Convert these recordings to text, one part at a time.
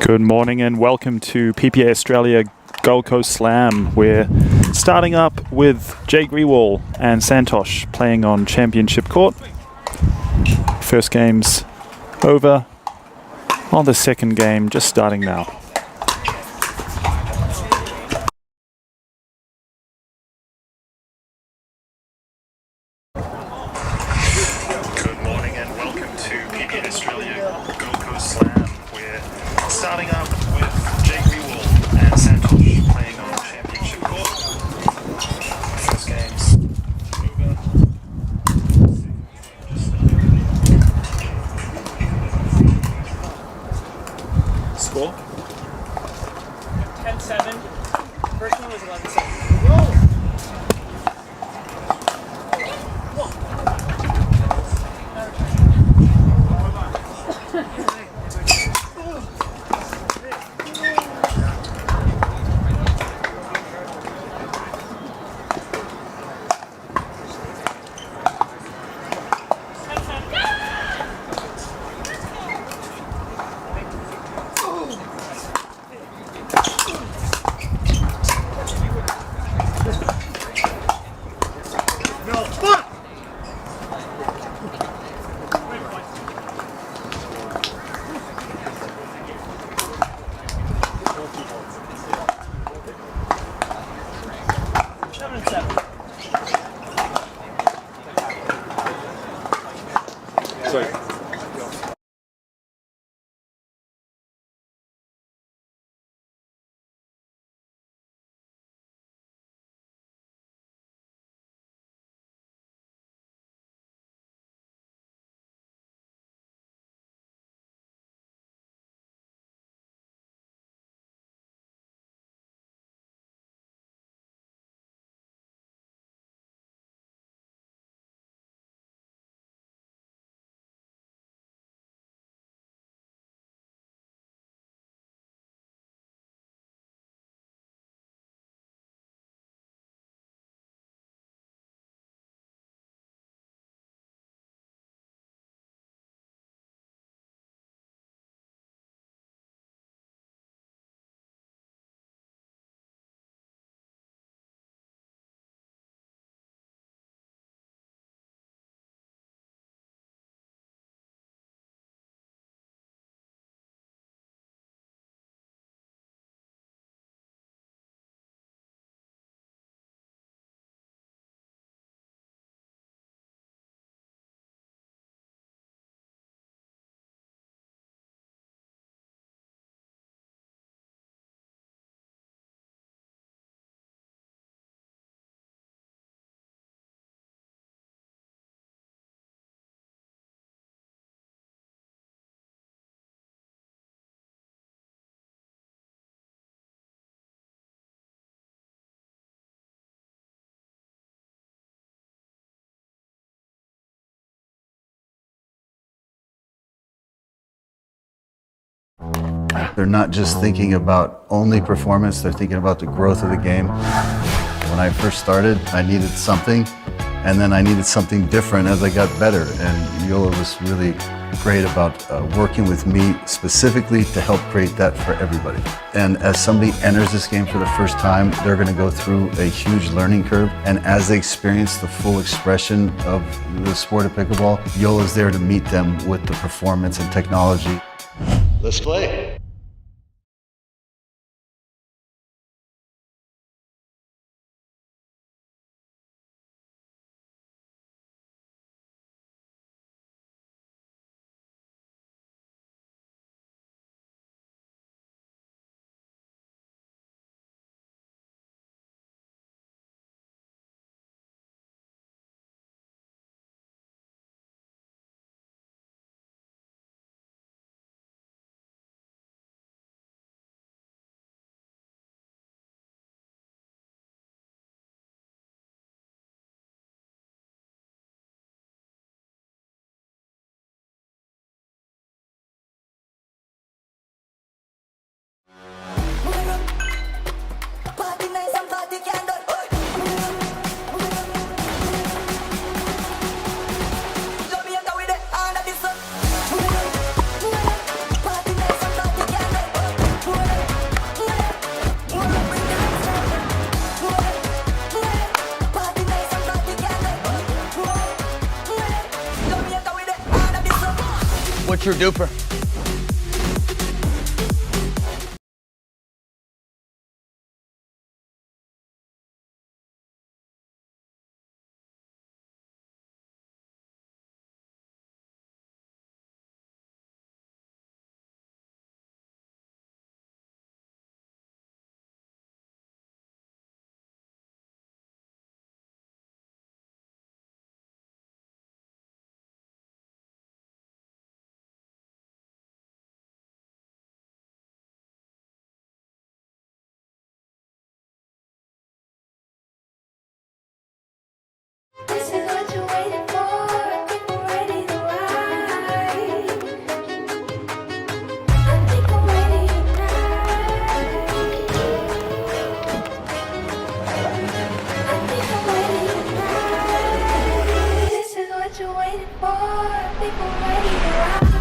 Good morning and welcome to PPA Australia Gold Coast Slam. We're starting up with Jake Rewall and Santosh playing on Championship Court. First game's over, while the second game just starting now. Good morning and welcome to PPA Australia Gold Coast Slam. We're starting up with Jake Rewall and Santosh playing on Championship Court. First game's over. Score? 10-7. First one was 11-7. They're not just thinking about only performance, they're thinking about the growth of the game. When I first started, I needed something, and then I needed something different as I got better. And Joola was really great about working with me specifically to help create that for everybody. And as somebody enters this game for the first time, they're going to go through a huge learning curve. And as they experience the full expression of the sport of pickleball, Joola's there to meet them with the performance and technology. Let's play. Super duper. This is what you're waiting for. People ready to ride. I think I'm ready tonight. I think I'm ready tonight. This is what you're waiting for. People ready to ride.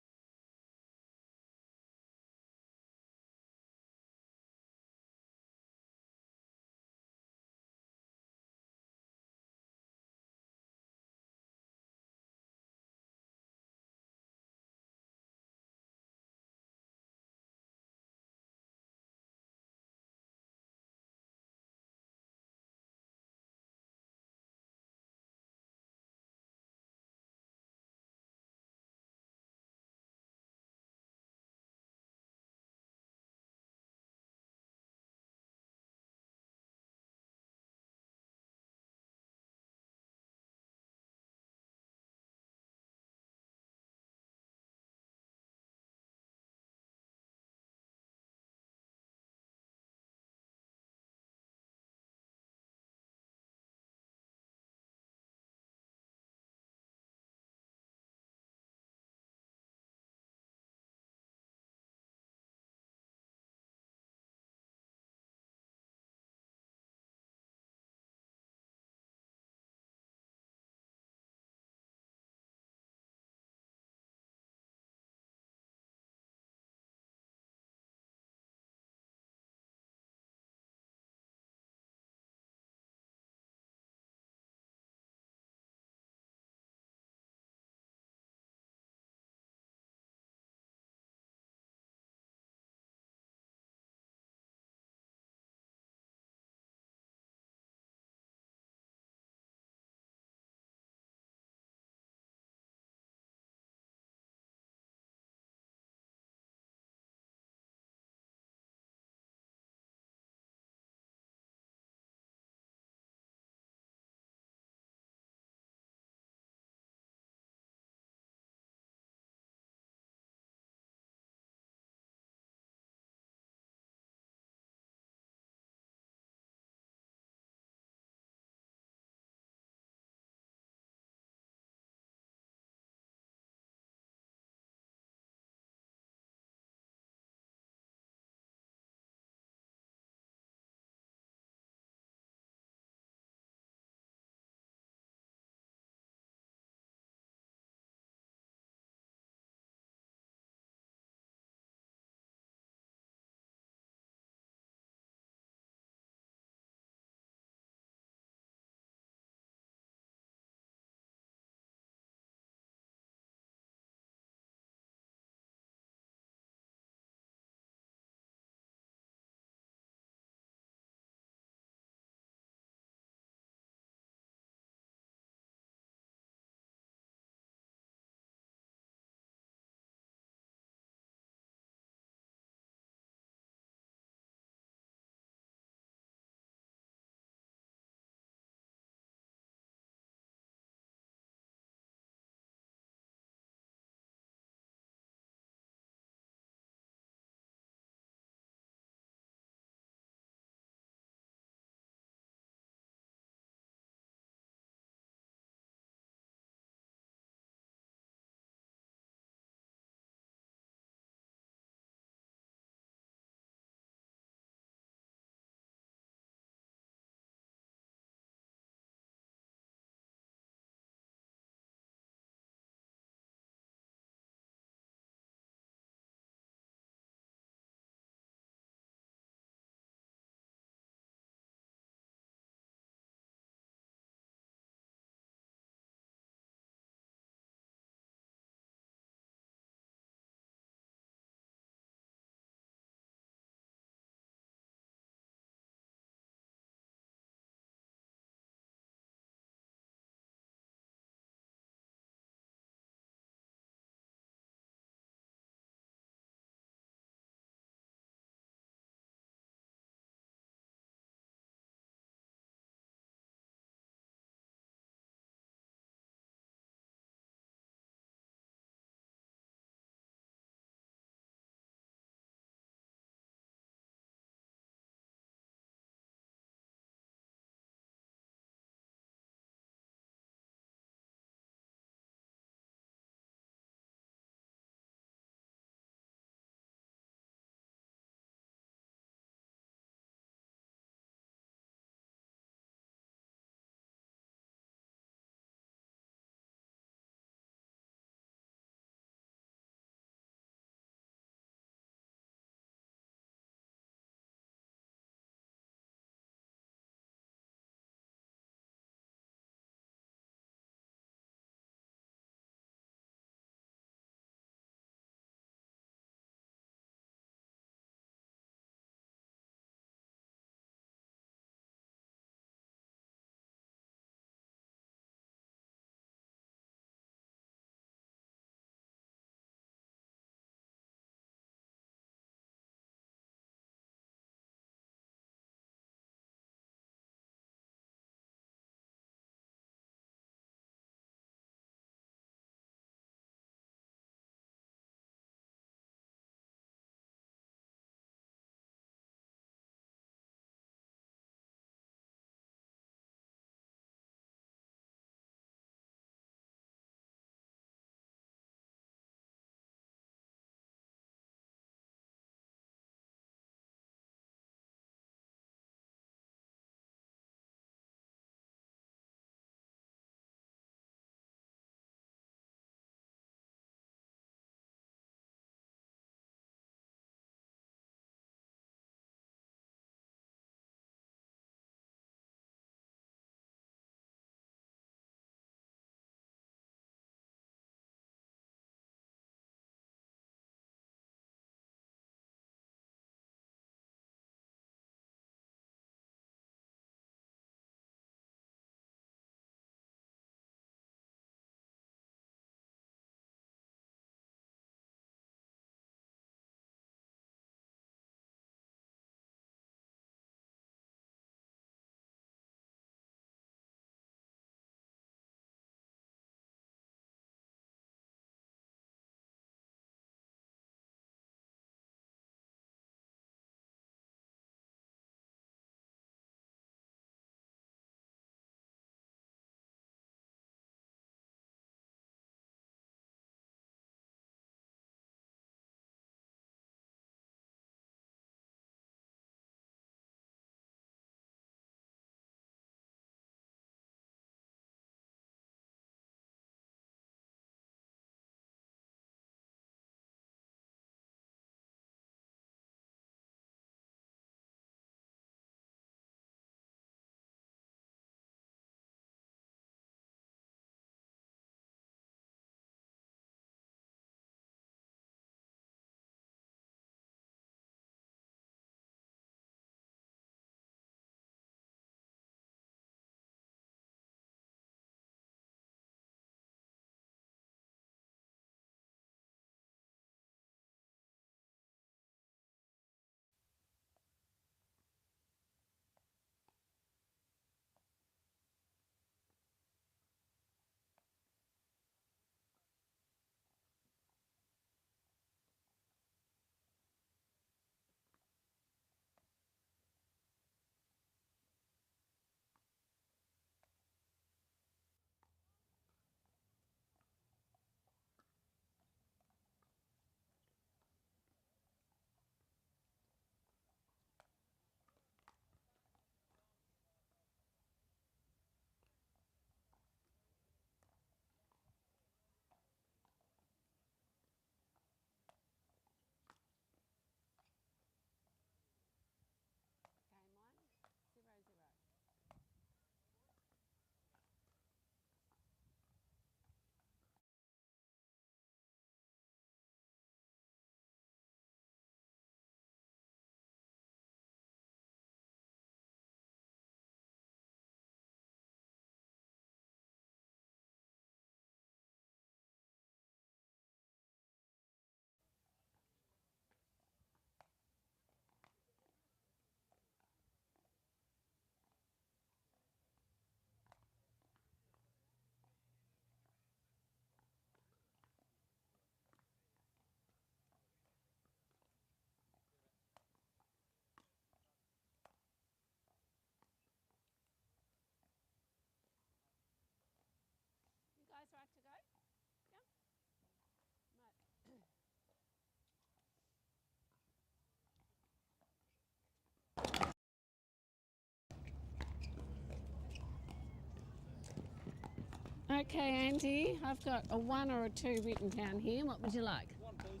Okay, Andy, I've got a 1 or a 2 written down here. What would you like? 1, please.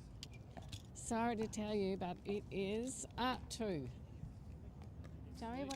Sorry to tell you, but it is a 2. Sorry, what?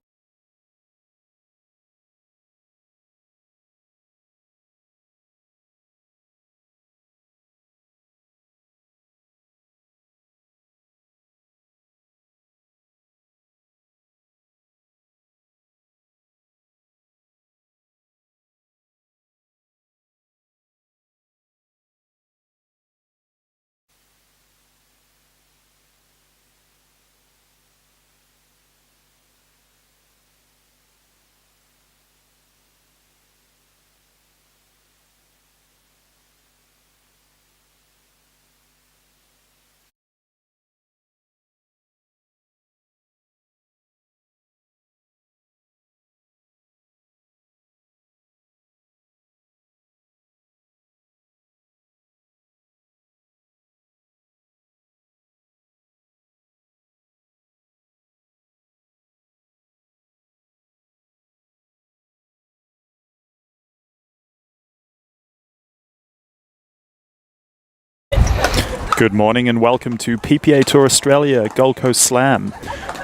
Good morning and welcome to PPA Tour Australia Gold Coast Slam.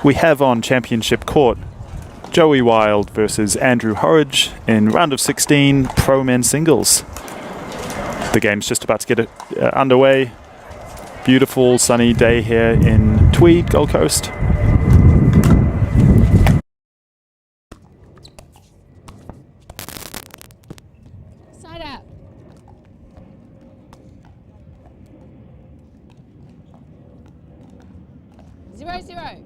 We have on championship court Joey Wild versus Andrew Horidge in round of 16 pro men singles. The game's just about to get underway. Beautiful sunny day here in Tweed, Gold Coast. Side out. Zero, zero.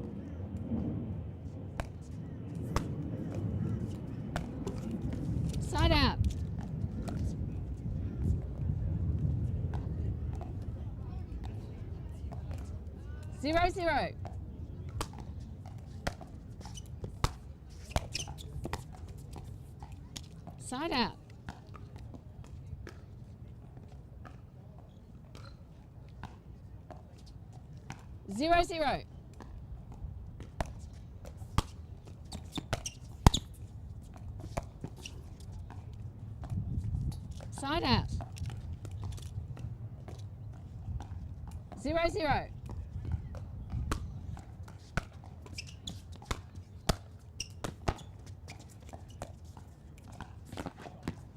Side out. Zero, zero. Side out. Zero, zero. Side out. Zero, zero.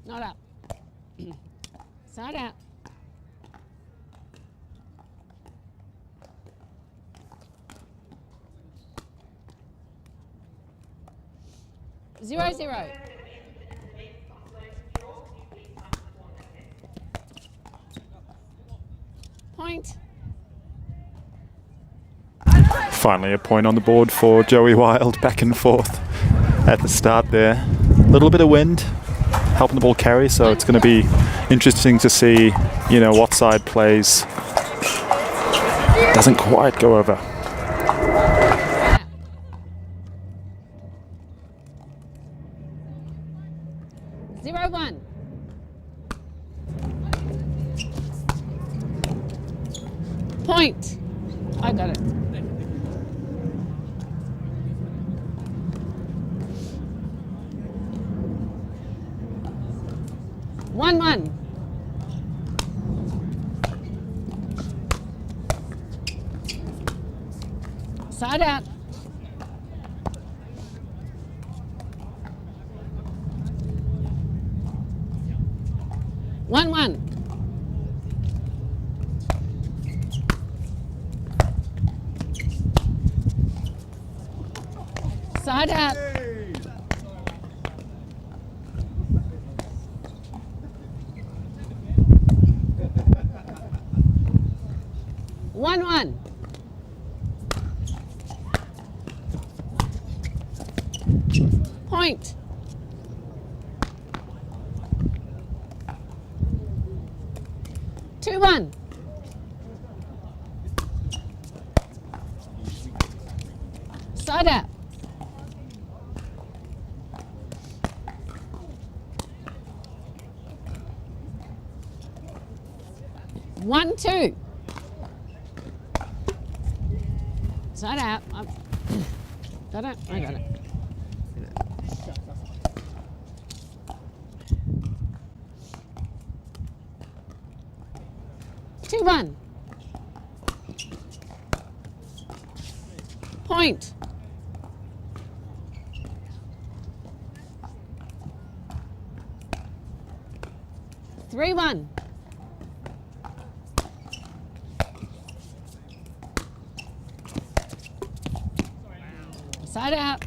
Not up. Side out. Zero, zero. Point. Finally a point on the board for Joey Wild, back and forth at the start there. A little bit of wind helping the ball carry, so it's going to be interesting to see, what side plays. Doesn't quite go over. Zero, one. Point. I got it. One, one. Side out. One, one. Side out. One, one. Point. Two, one. Side out. One, two. Side out. Got it? I got it. 3-1. Point. Three one. Side out.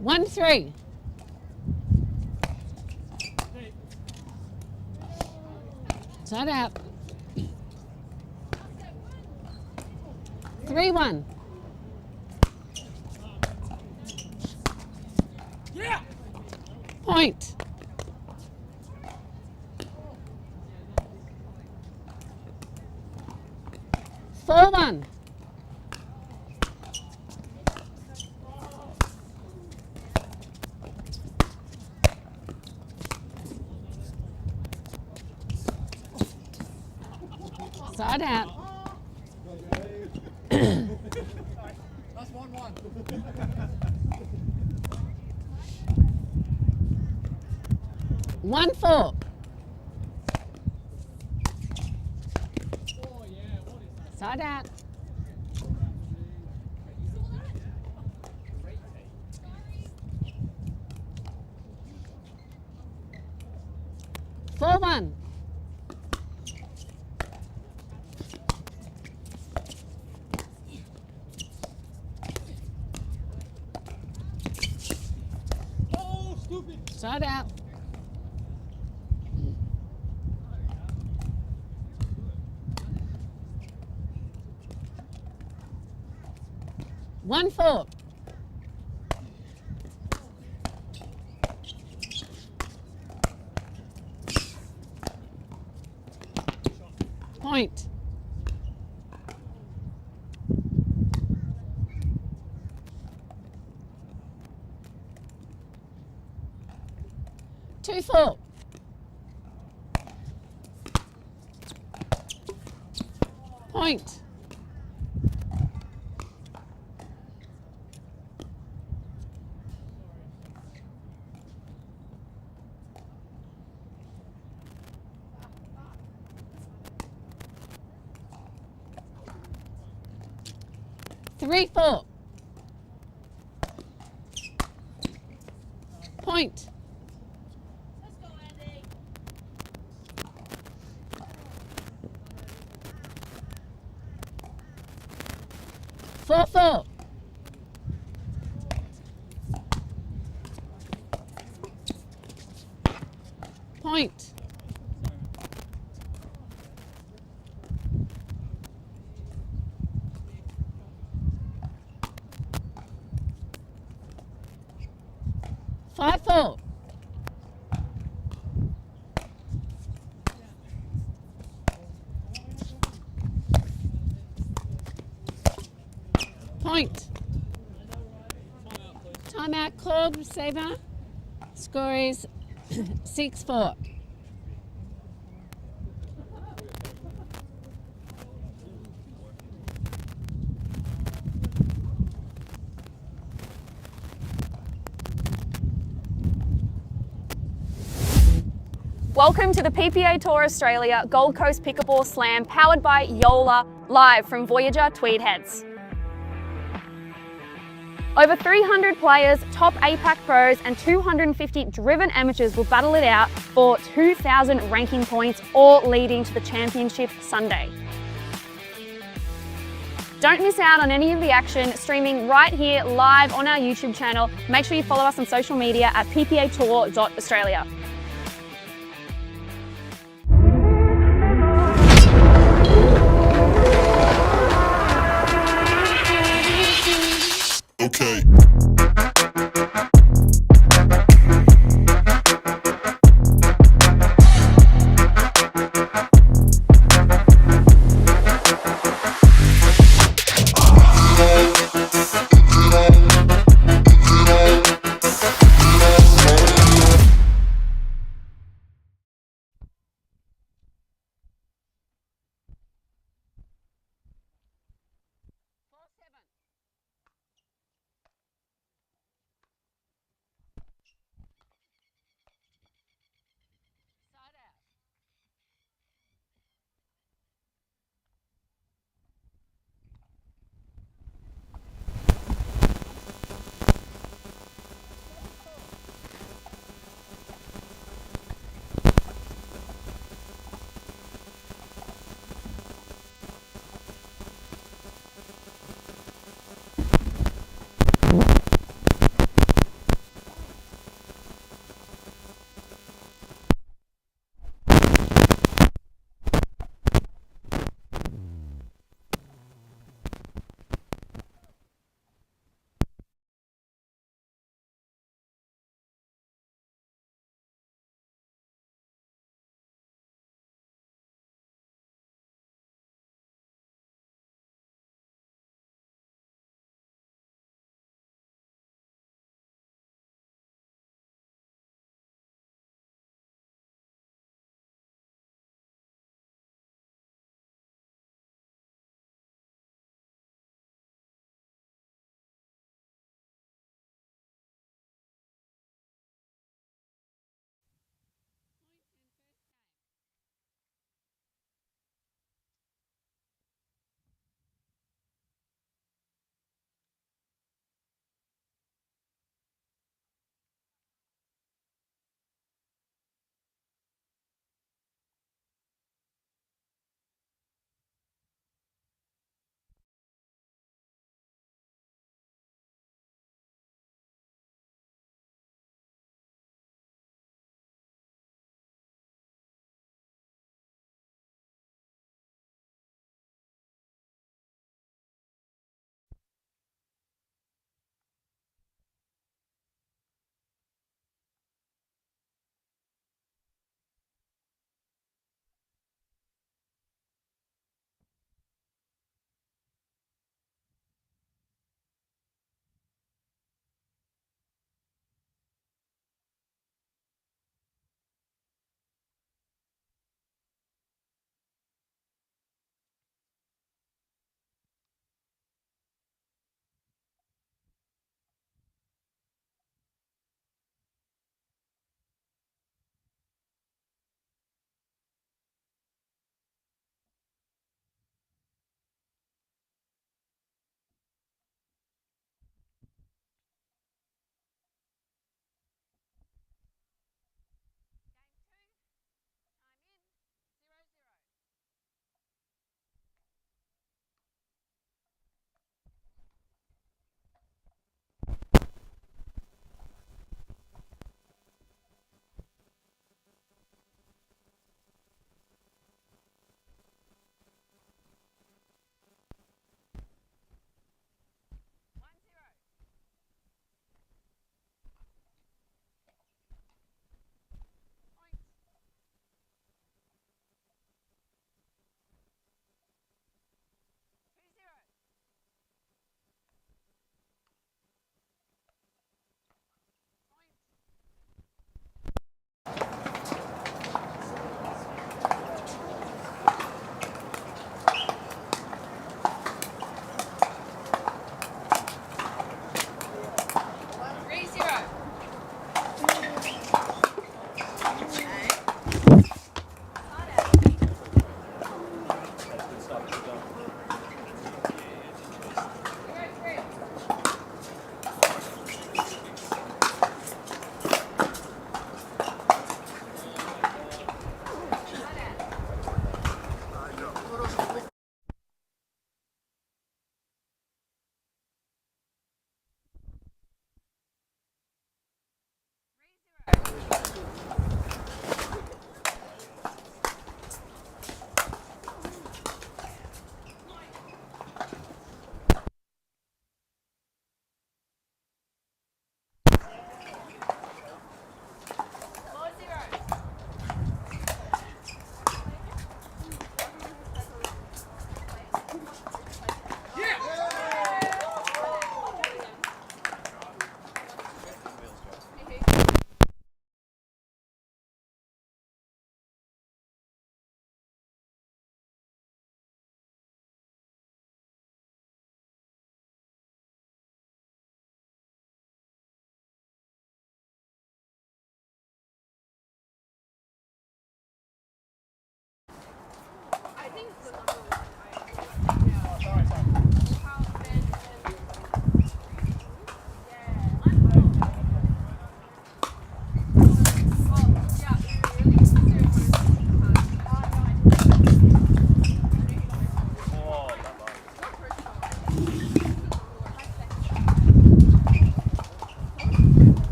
One three. Side out. 3-1. Yeah. Point. Four one. Side out. That's 1-1. 1-4. Side out. Four one. Oh, stupid. Side out. One four. Point. Two four. Point. Three four. Point. Let's go, Andy. Four four. Point. Five four. Point. Timeout called, receiver. Score is 6-4. Welcome to the PPA Tour Australia Gold Coast Pickleball Slam powered by Joola, live from Voyager Tweed Heads. Over 300 players, top APAC pros and 250 driven amateurs will battle it out for 2,000 ranking points, all leading to the championship Sunday. Don't miss out on any of the action, streaming right here live on our YouTube channel. Make sure you follow us on social media at ppatour.australia. Okay.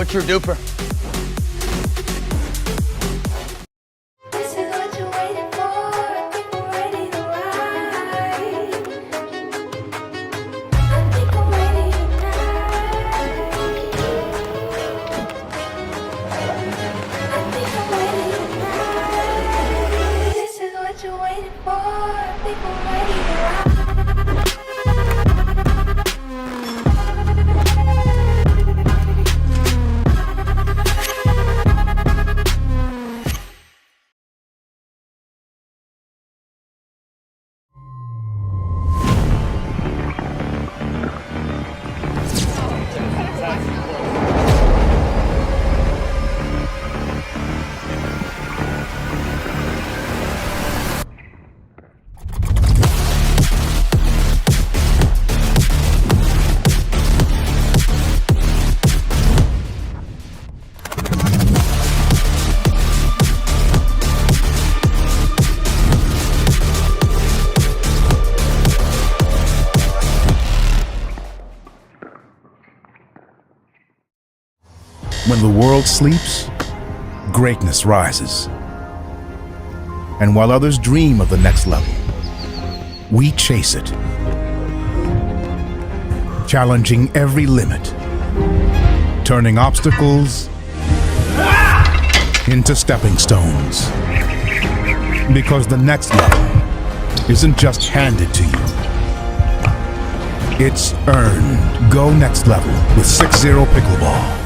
Super duper. This is what you're waiting for. People ready to ride. I think I'm ready tonight. I think I'm ready tonight. This is what you're waiting for. People ready to ride. When the world sleeps, greatness rises. And while others dream of the next level, we chase it. Challenging every limit, turning obstacles into stepping stones. Because the next level isn't just handed to you. It's earned. Go next level with 6-0 Pickleball.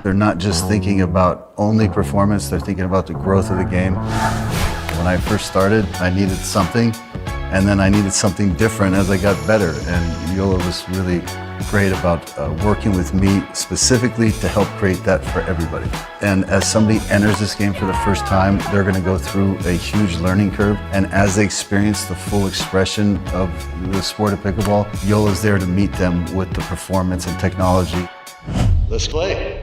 They're not just thinking about only performance, they're thinking about the growth of the game. When I first started, I needed something, and then I needed something different as I got better. And Joola was really great about working with me specifically to help create that for everybody. And as somebody enters this game for the first time, they're going to go through a huge learning curve. And as they experience the full expression of the sport of pickleball, Joola's there to meet them with the performance and technology. Let's play.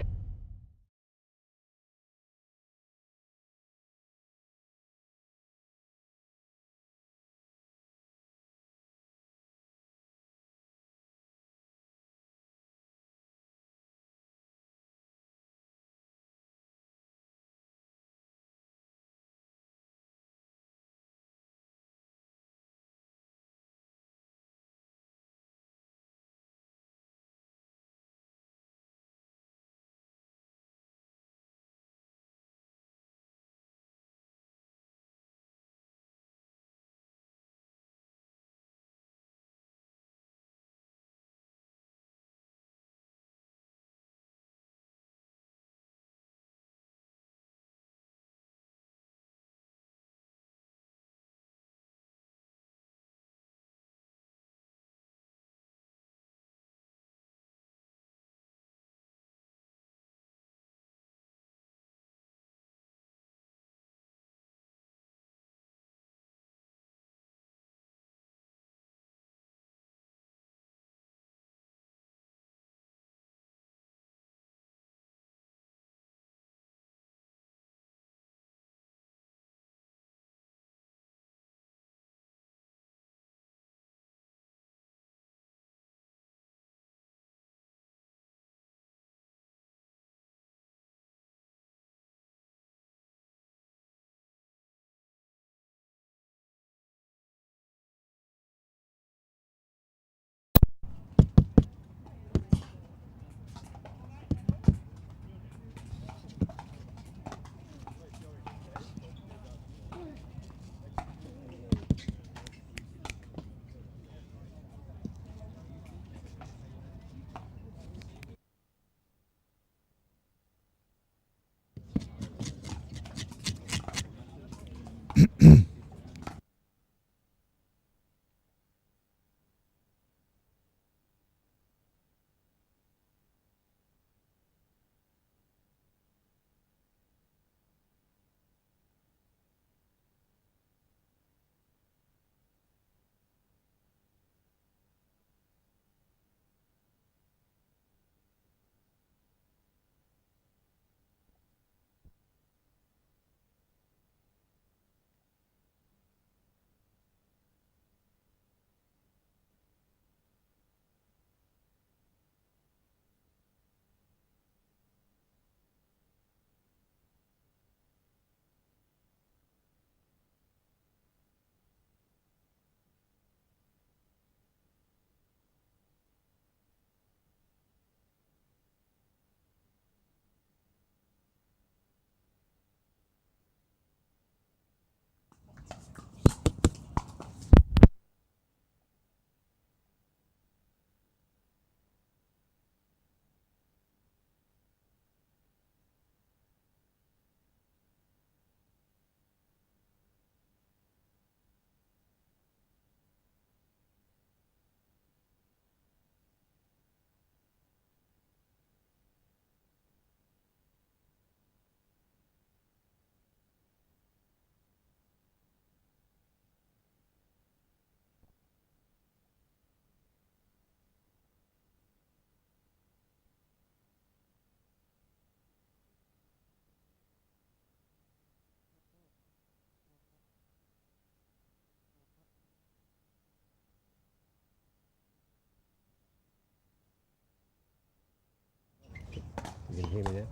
You can hear me there.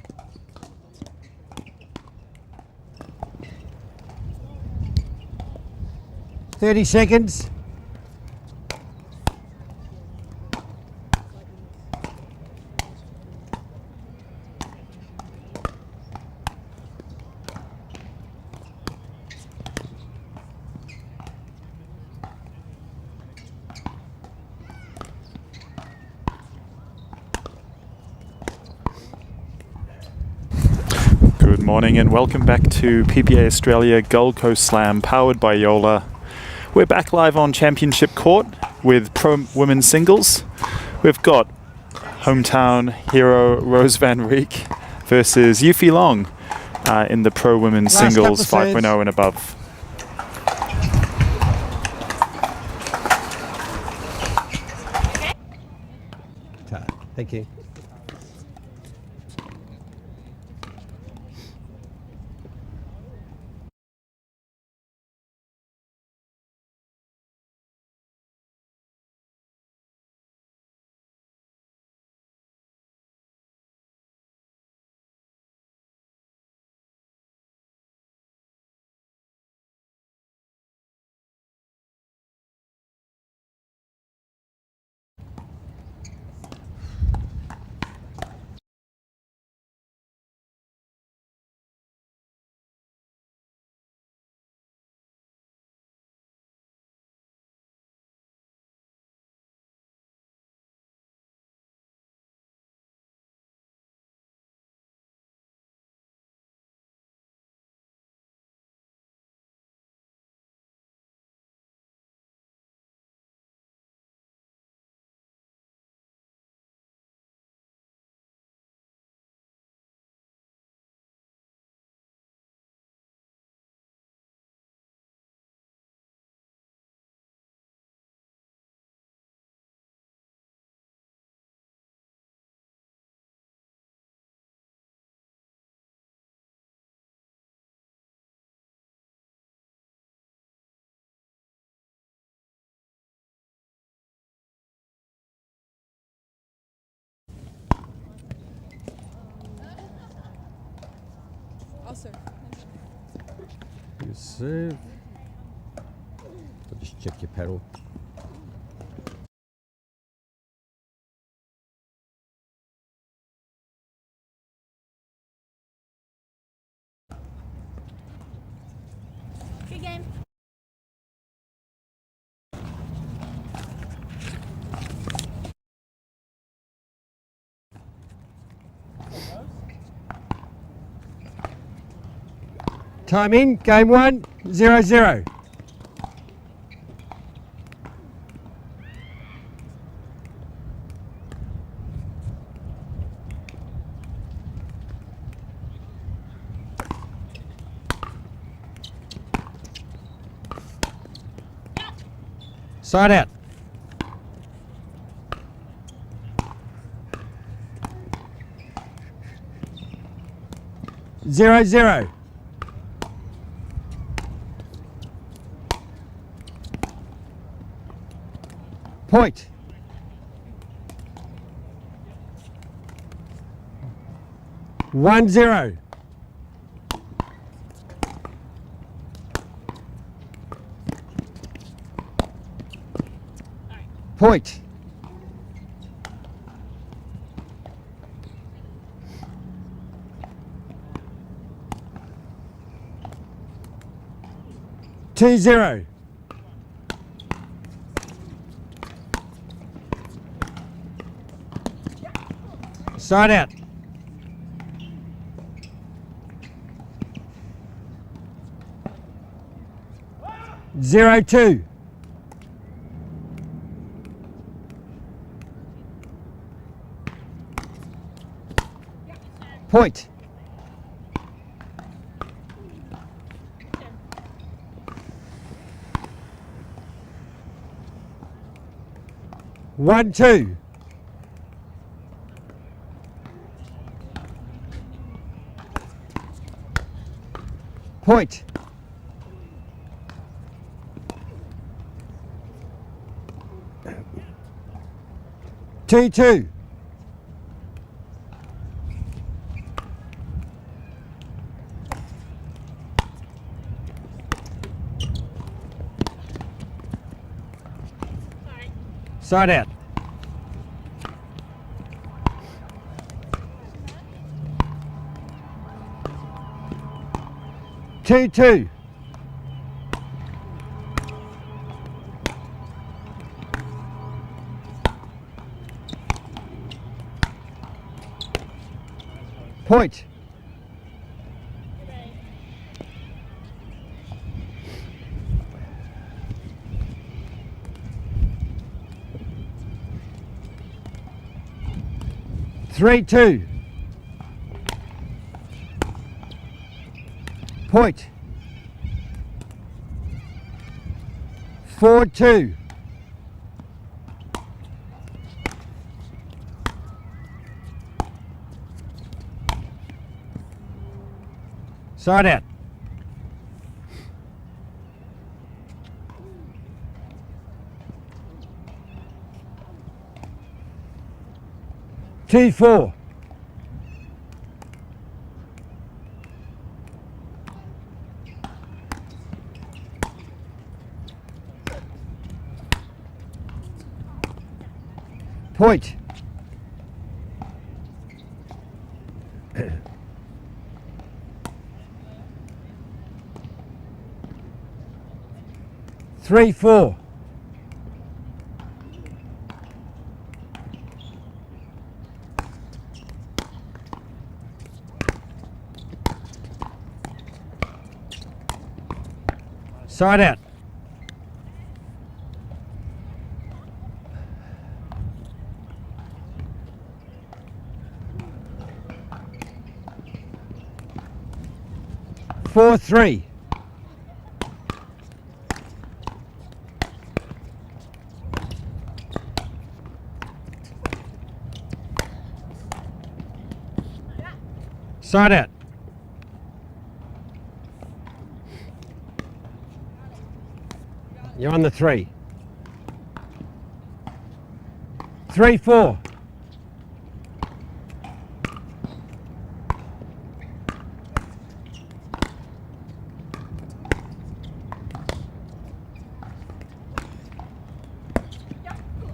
"30 seconds. Good morning and welcome back to PPA Australia Gold Coast Slam powered by Joola. We're back live on Championship Court with Pro Women's Singles. We've got hometown hero Rose van Reek versus Yufei in the Pro Women's Last Singles couple 5.0 serves. and above. Thank you. You serve. Just check your paddle. Good game. Time in, game 1, 0-0. Side out. Zero, zero. Point. One, zero. Point. Two, zero. Side out. Zero, two. Point. One, two. Point. Two, two. Side out. 2-2. Point. Three, 2. Point. 4-2. Side out. Two, 4. Point. Three, 4. Side out. Four, 3. Side out. You're on the 3. 3, 4.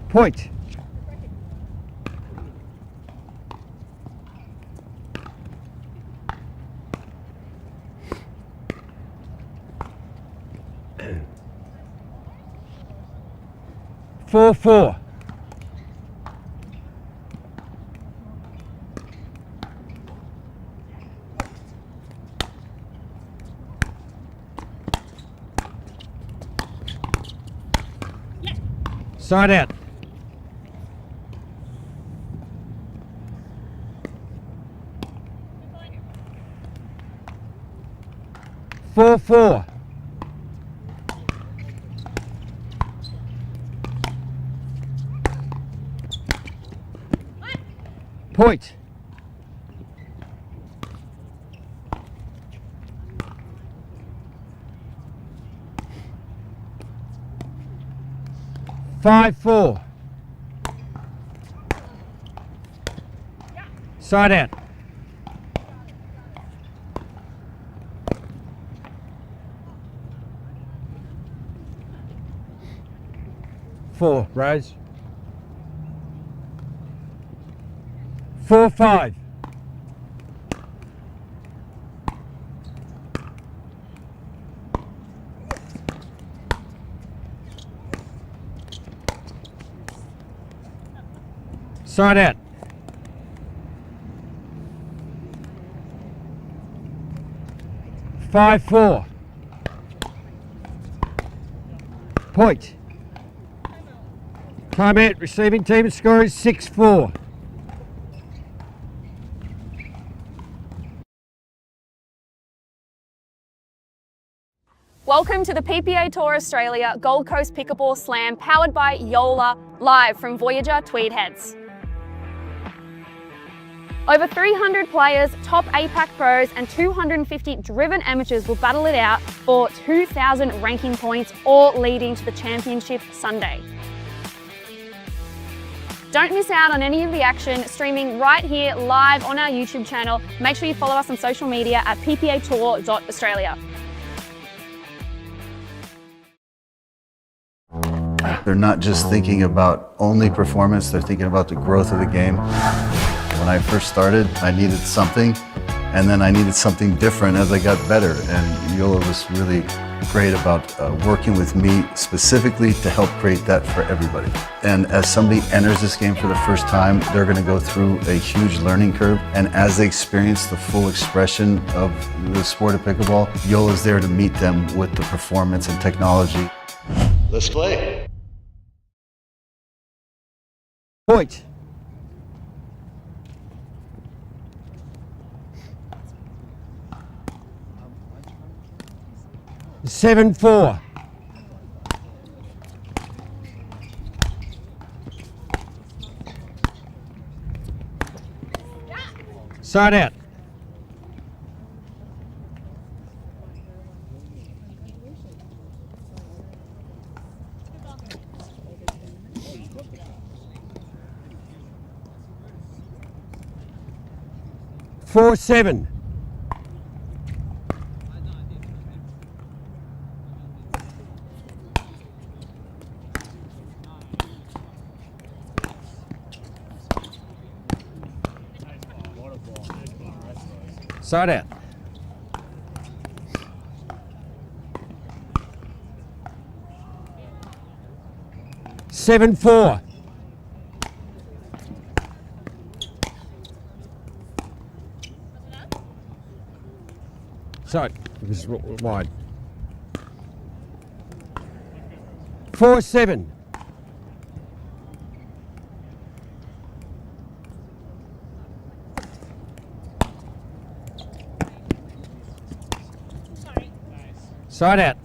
Point. Four, 4. Side out. Four, 4. Point. Five, 4. Side out. Four, Rose. 4, 5. Side out. Five, 4. Point. Time out. Receiving team score is 6-4. Welcome to the PPA Tour Australia Gold Coast Pickleball Slam powered by Yoola, live from Voyager Tweed Heads. Over 300 players, top APAC pros and 250 driven amateurs will battle it out for 2,000 ranking points, all leading to the championship Sunday. Don't miss out on any of the action, streaming right here live on our YouTube channel. Make sure you follow us on social media at ppatour.australia. They're not just thinking about only performance, they're thinking about the growth of the game. When I first started, I needed something, and then I needed something different as I got better. And Joola was really great about working with me specifically to help create that for everybody. And as somebody enters this game for the first time, they're going to go through a huge learning curve. And as they experience the full expression of the sport of pickleball, Joola's there to meet them with the performance and technology. Let's play. Point. Seven, 4. Side out. Four, 7. Side out. Seven, 4. Side. It was wide. 4, 7. Side out.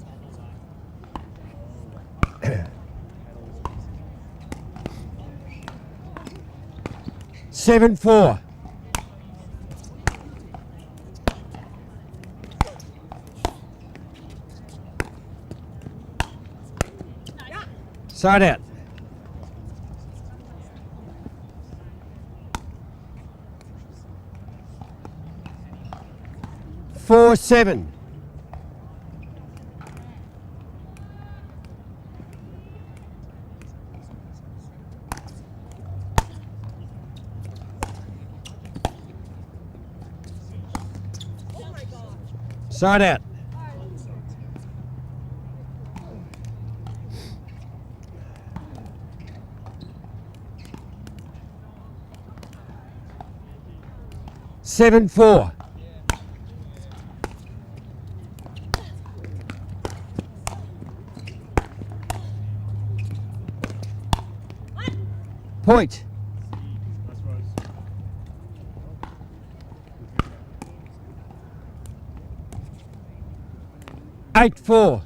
Seven, 4. Side out. Four, 7. Side out. Seven, 4. Point. Eight, 4.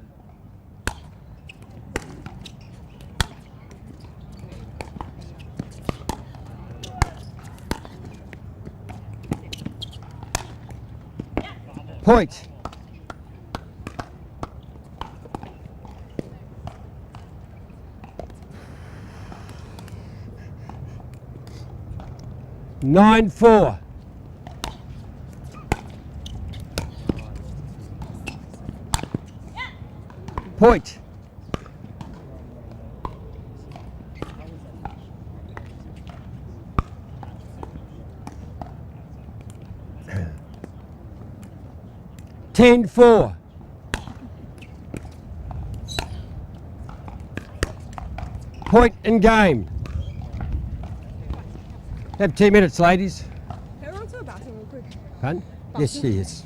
Point. Nine, 4. Point. Ten, 4. Point and game. Have 2 minutes, ladies. Can I run to the bathroom real quick? Fun? Yes, she is.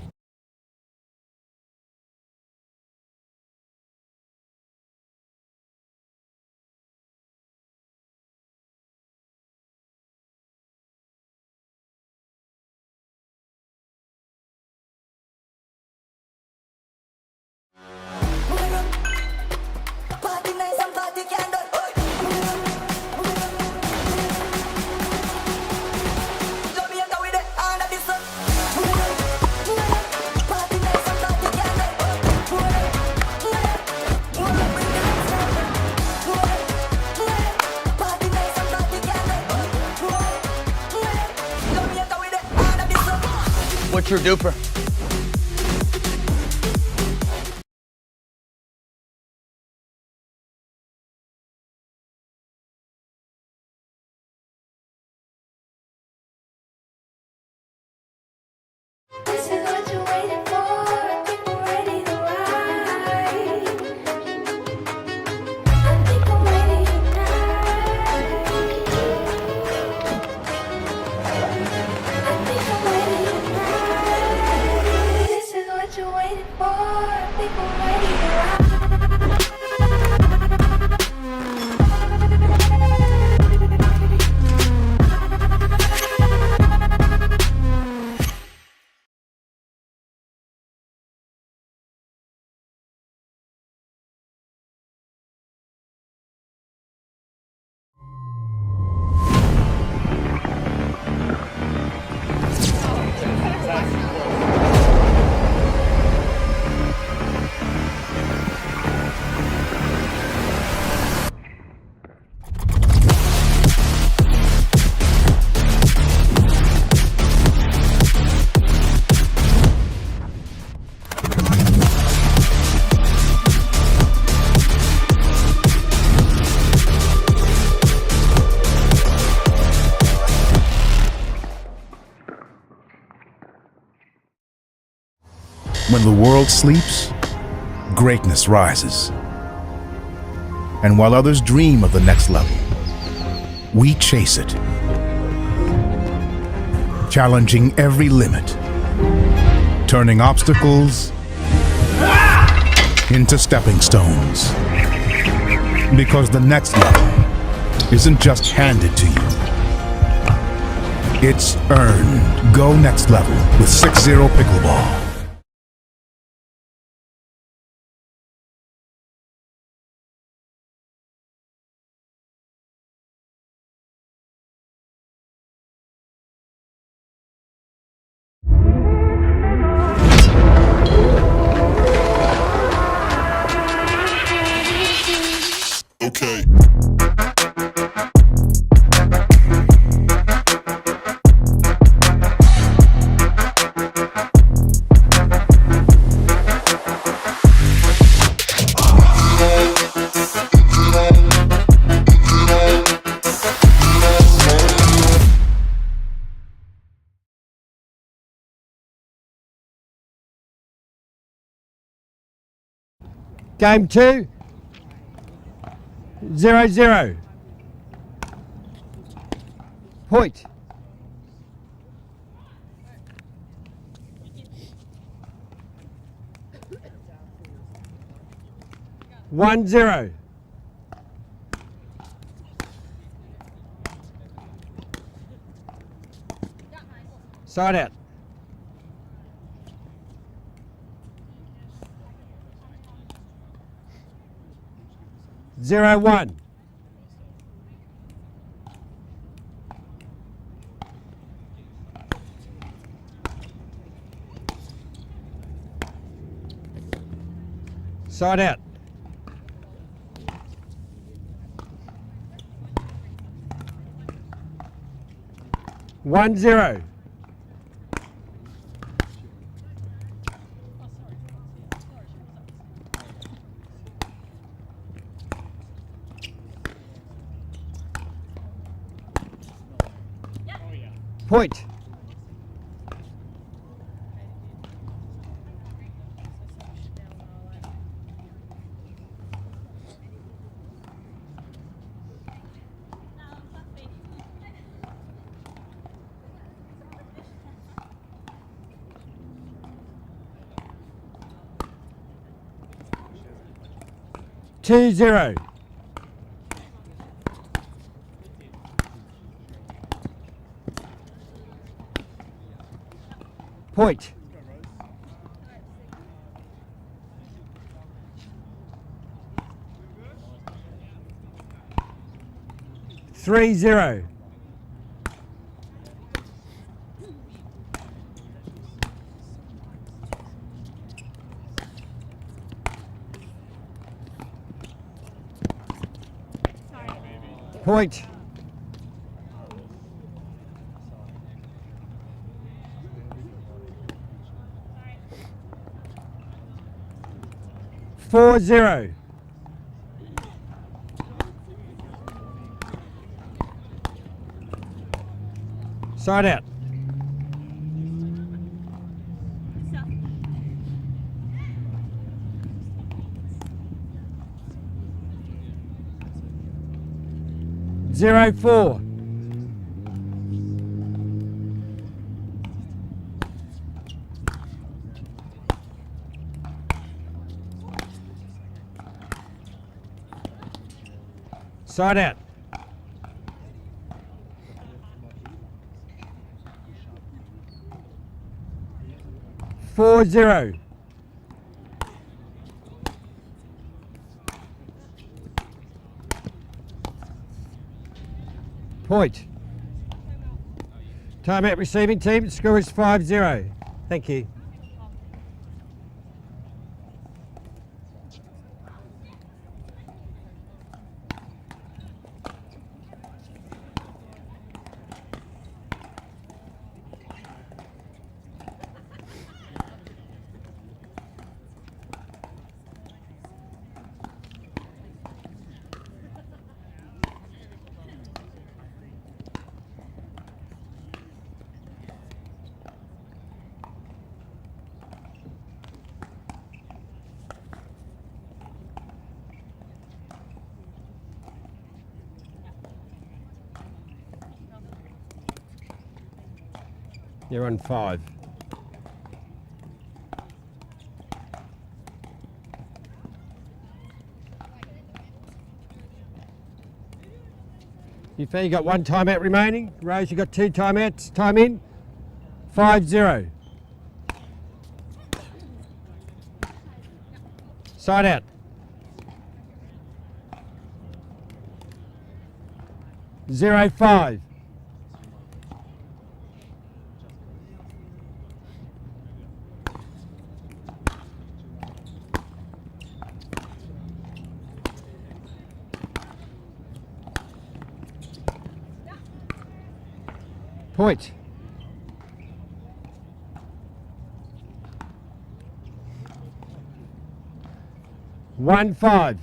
What's your duper? waiting for. People ready to ride. I think I'm ready tonight. I think I'm ready tonight. This is what you're waiting for. People ready to ride. When the world sleeps, greatness rises. And while others dream of the next level, we chase it. Challenging every limit, turning obstacles into stepping stones. Because the next level isn't just handed to you. It's earned. Go next level with 6-0 Pickleball. Okay. Game 2, 0-0. Point. One zero. Side out. Zero one. Side out. One zero. Point. Two zero. Point. Three zero. Point. Four zero. Side out. 0-4. Side out. 4-0. Point. Time out receiving team. The score is 5-0. Thank you. You're on 5. Yufei, you got 1 timeout remaining. Rose, you got 2 timeouts. Time in. 5-0. Side out. Zero 5. Point. One 5.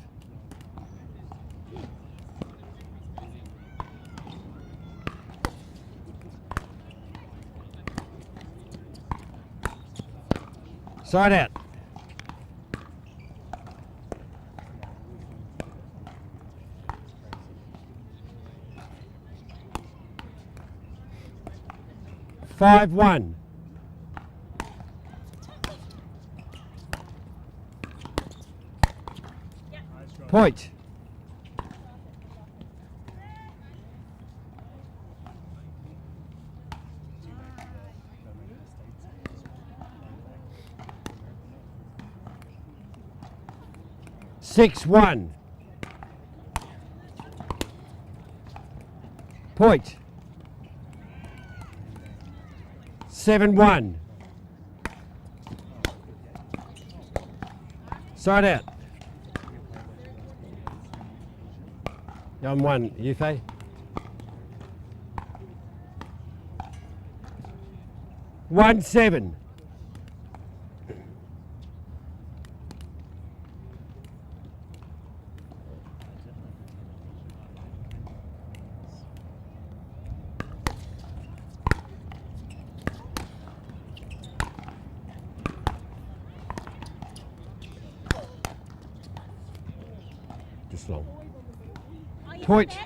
Side out. 5-1. Point. Six 1. Point. 7-1. Side out. You're on 1, Yufei. One 7. Just long. Point.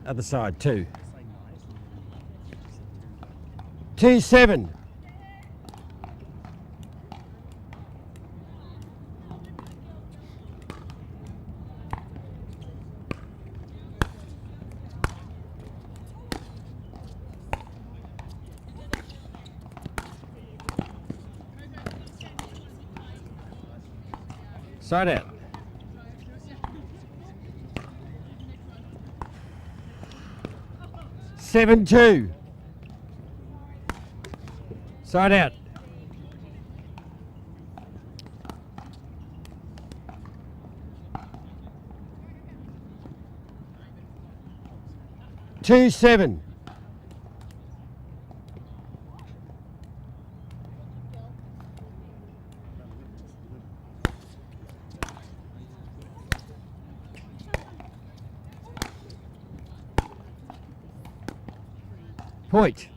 Other side, 2. 2-7. Side out. Seven 2. Side out. Two 7. Point.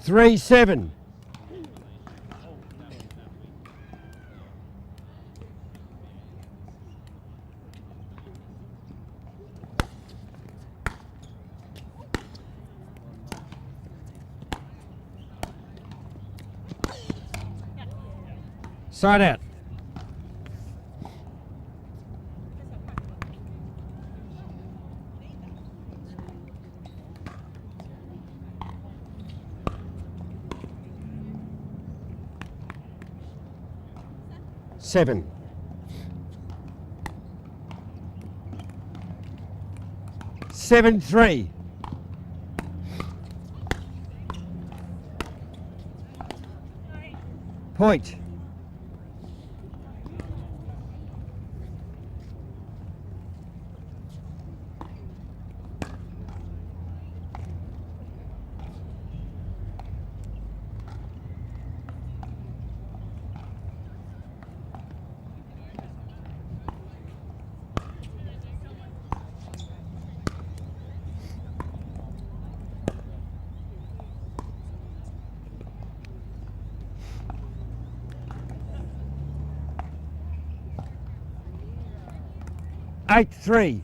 3-7. Side out. Seven. Seven, 3. Point. Eight, 3.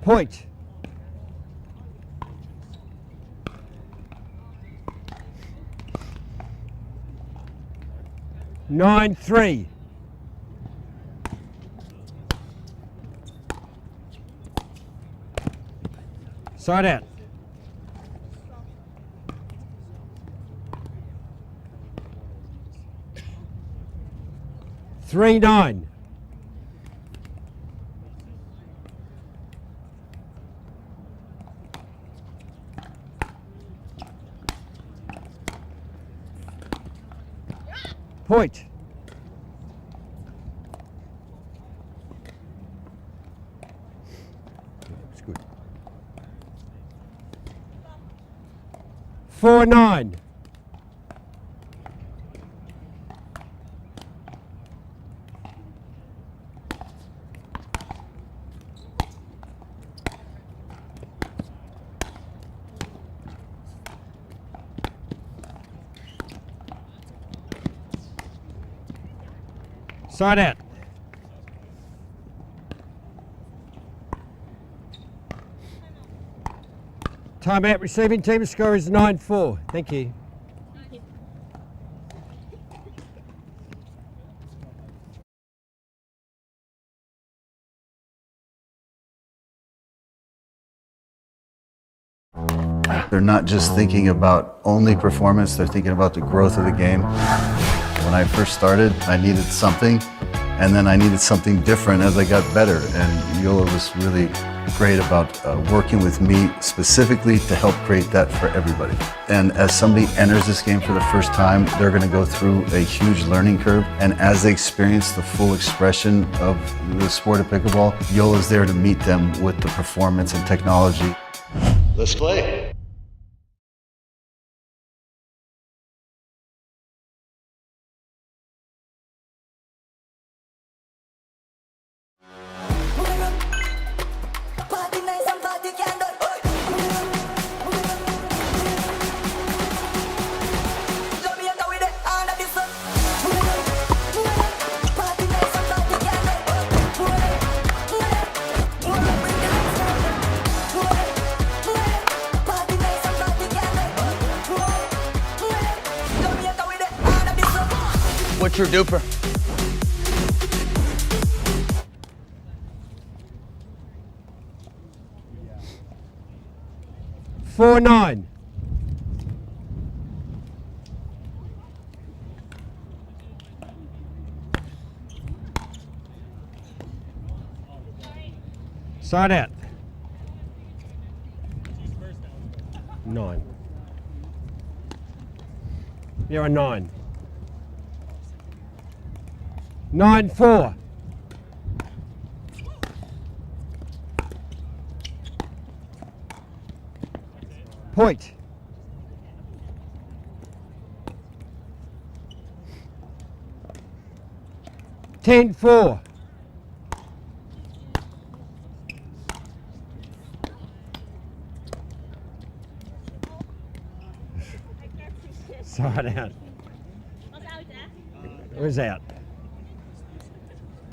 Point. Nine, 3. Side out. Three, 9. Point. That's good. 4, 9. Side out. Timeout. Receiving team score is 9-4. Thank you. They're not just thinking about only performance, they're thinking about the growth of the game. When I first started, I needed something, and then I needed something different as I got better. And Joola was really great about working with me specifically to help create that for everybody. And as somebody enters this game for the first time, they're going to go through a huge learning curve. And as they experience the full expression of the sport of pickleball, Joola's there to meet them with the performance and technology. Let's play. What's your duper? Four, 9. Side out. 9. You're a 9. 9-4. Point. Ten, 4. Side out. It was out.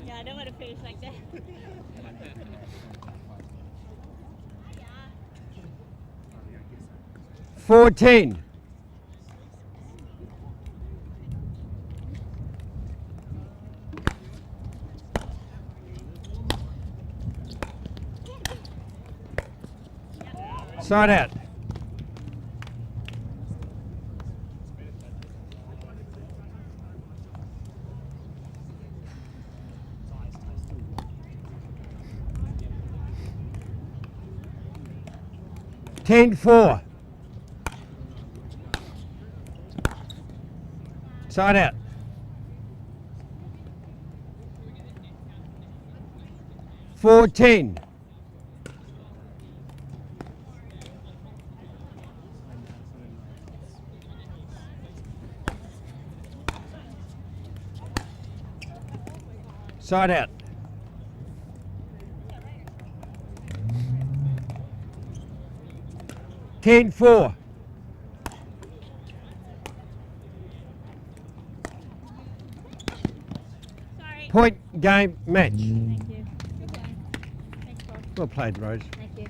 Yeah, I don't want to finish like that. 14. Side out. Ten 4. Side out. 14. Side out. 10-4. Sorry. Point game match. Thank you. Good play. Thanks, Paul. Well played, Rose. Thank you.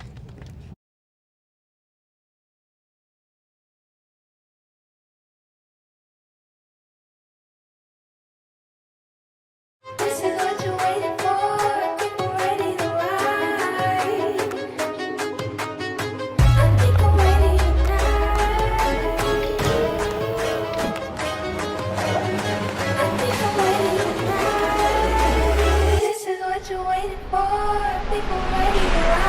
This is what you're waiting for. People ready to ride. I think I'm ready tonight. I think I'm ready tonight. This is what you're waiting for. People ready to ride.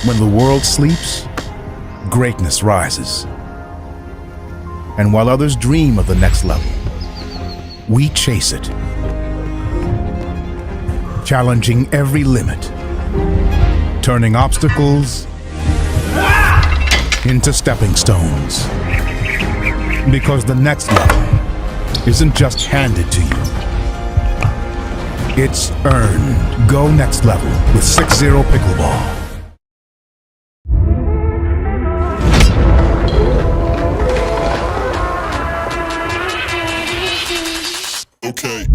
When the world sleeps, greatness rises. And while others dream of the next level, we chase it. Challenging every limit, turning obstacles into stepping stones. Because the next level isn't just handed to you. It's earned. Go next level with 6-0 Pickleball. Okay.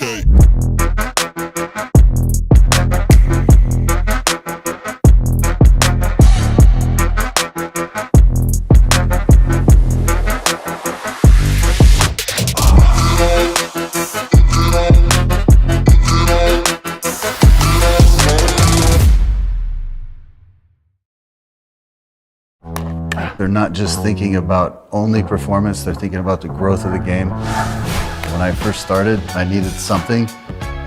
Okay. They're not just thinking about only performance, they're thinking about the growth of the game. When I first started, I needed something,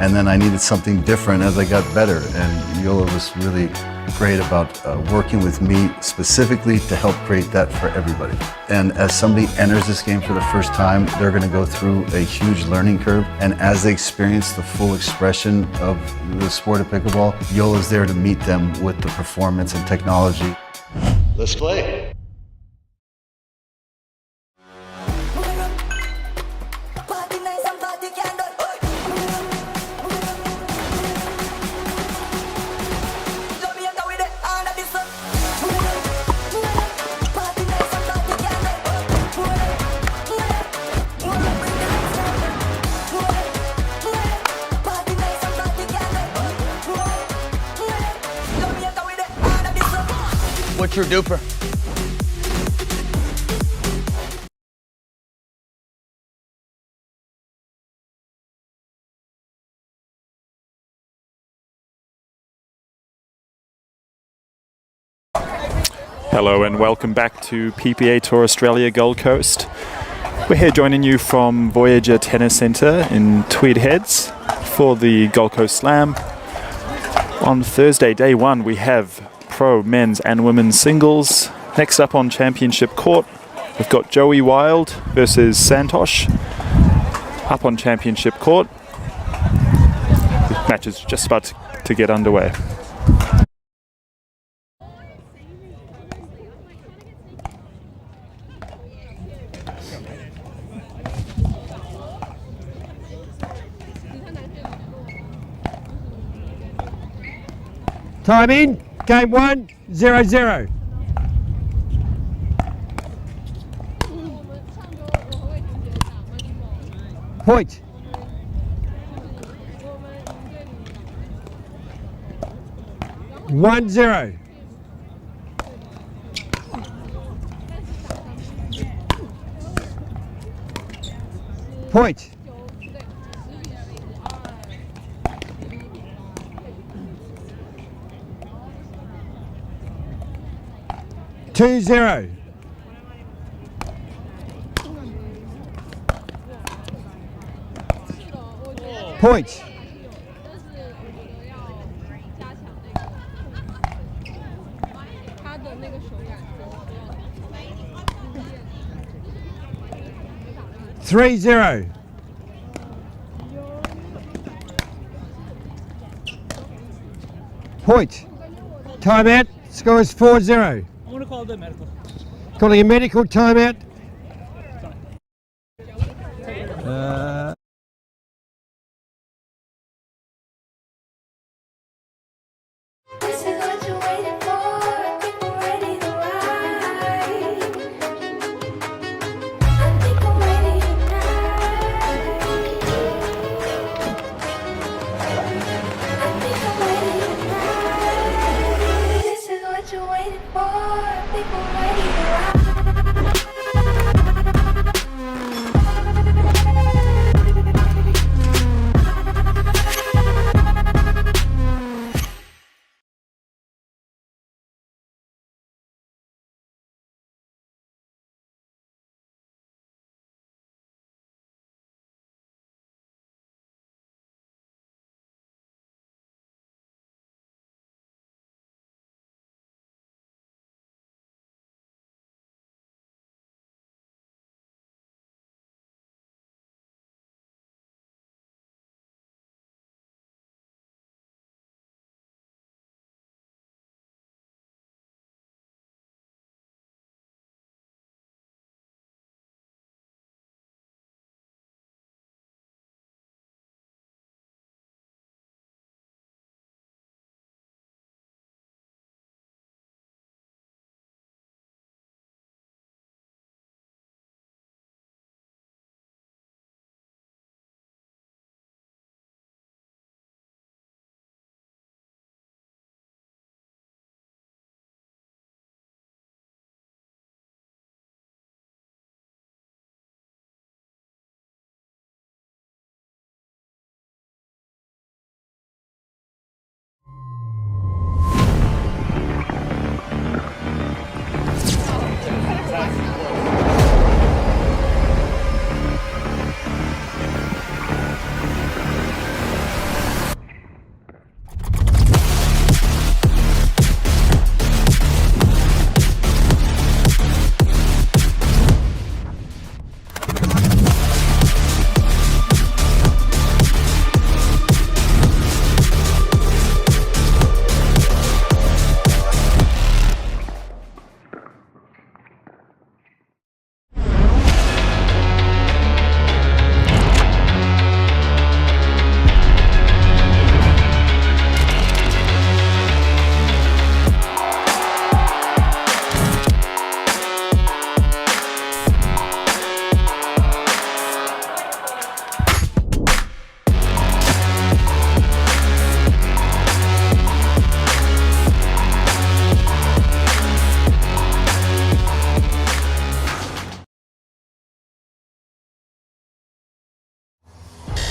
and then I needed something different as I got better. And Joola was really great about working with me specifically to help create that for everybody. And as somebody enters this game for the first time, they're going to go through a huge learning curve. And as they experience the full expression of the sport of pickleball, Joola's there to meet them with the performance and technology. Let's play. What's your duper? Hello and welcome back to PPA Tour Australia Gold Coast. We're here joining you from Voyager Tennis Centre in Tweed Heads for the Gold Coast Slam. On Thursday, day one, we have pro men's and women's singles. Next up on championship court, we've got Joey Wild versus Santosh. Up on championship court. The match is just about to get underway. Time in, game 1, 0-0. Point. One zero. Point. Two zero. Point. Three zero. Point. Timeout. Score is 4-0. I'm going to call the medical. Calling a medical timeout. This is what you're waiting for. I think we're ready to ride. I think I'm ready tonight. I think I'm ready tonight. This is what you're waiting for. I think we're ready to ride.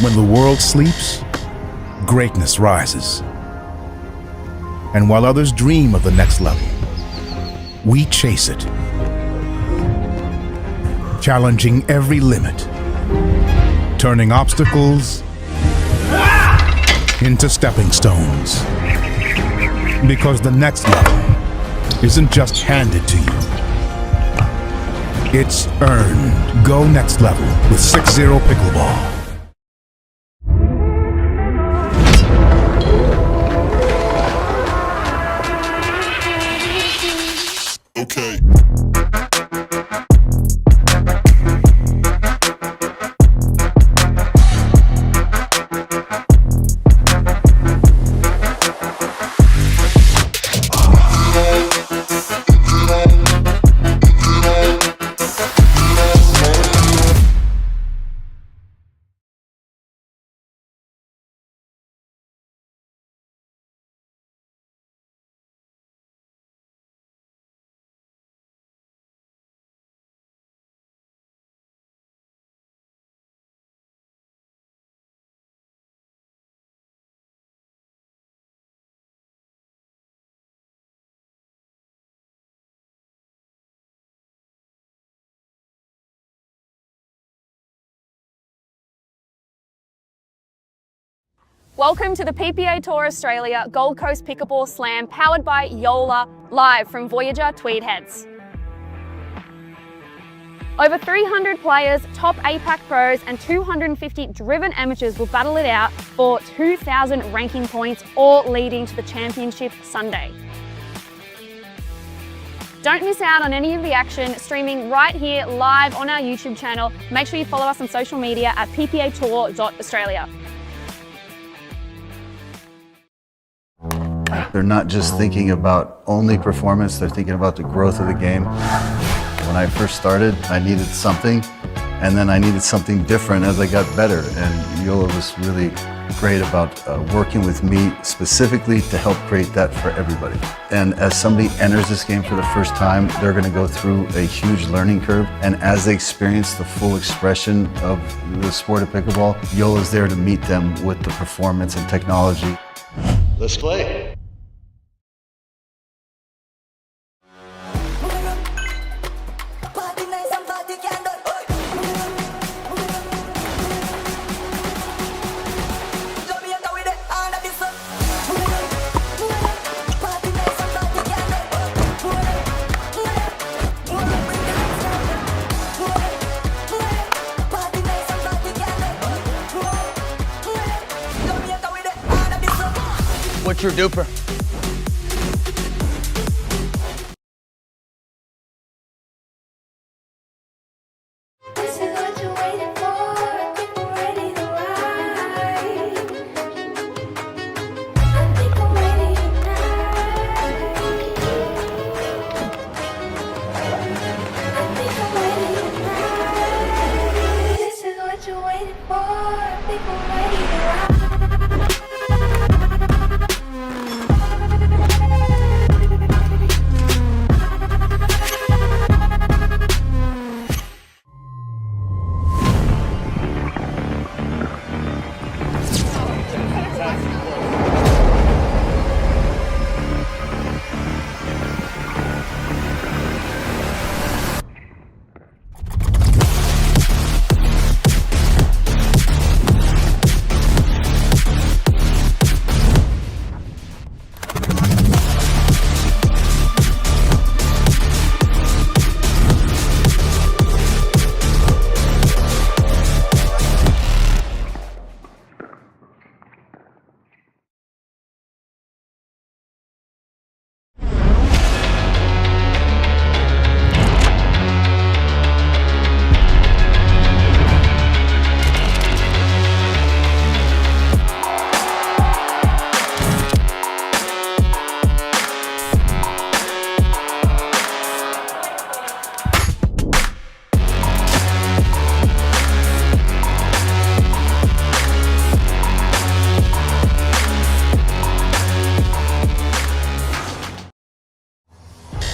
When the world sleeps, greatness rises. And while others dream of the next level, we chase it, challenging every limit, turning obstacles into stepping stones. Because the next level isn't just handed to you, it's earned. Go next level with 6-0 Pickleball. Okay. Welcome to the PPA Tour Australia Gold Coast Pickleball Slam powered by Joola, live from Voyager Tweed Heads. Over 300 players, top APAC pros and 250 driven amateurs will battle it out for 2,000 ranking points, all leading to the championship Sunday. Don't miss out on any of the action, streaming right here live on our YouTube channel. Make sure you follow us on social media at ppatour.australia. They're not just thinking about only performance, they're thinking about the growth of the game. When I first started, I needed something, and then I needed something different as I got better. And Joola was really great about working with me specifically to help create that for everybody. And as somebody enters this game for the first time, they're going to go through a huge learning curve. And as they experience the full expression of the sport of pickleball, Joola's there to meet them with the performance and technology. Let's play. What's your duper? This is what you're waiting for. I think we're ready to ride. I think I'm ready tonight. I think I'm ready tonight. This is what you're waiting for. I think I'm ready to ride.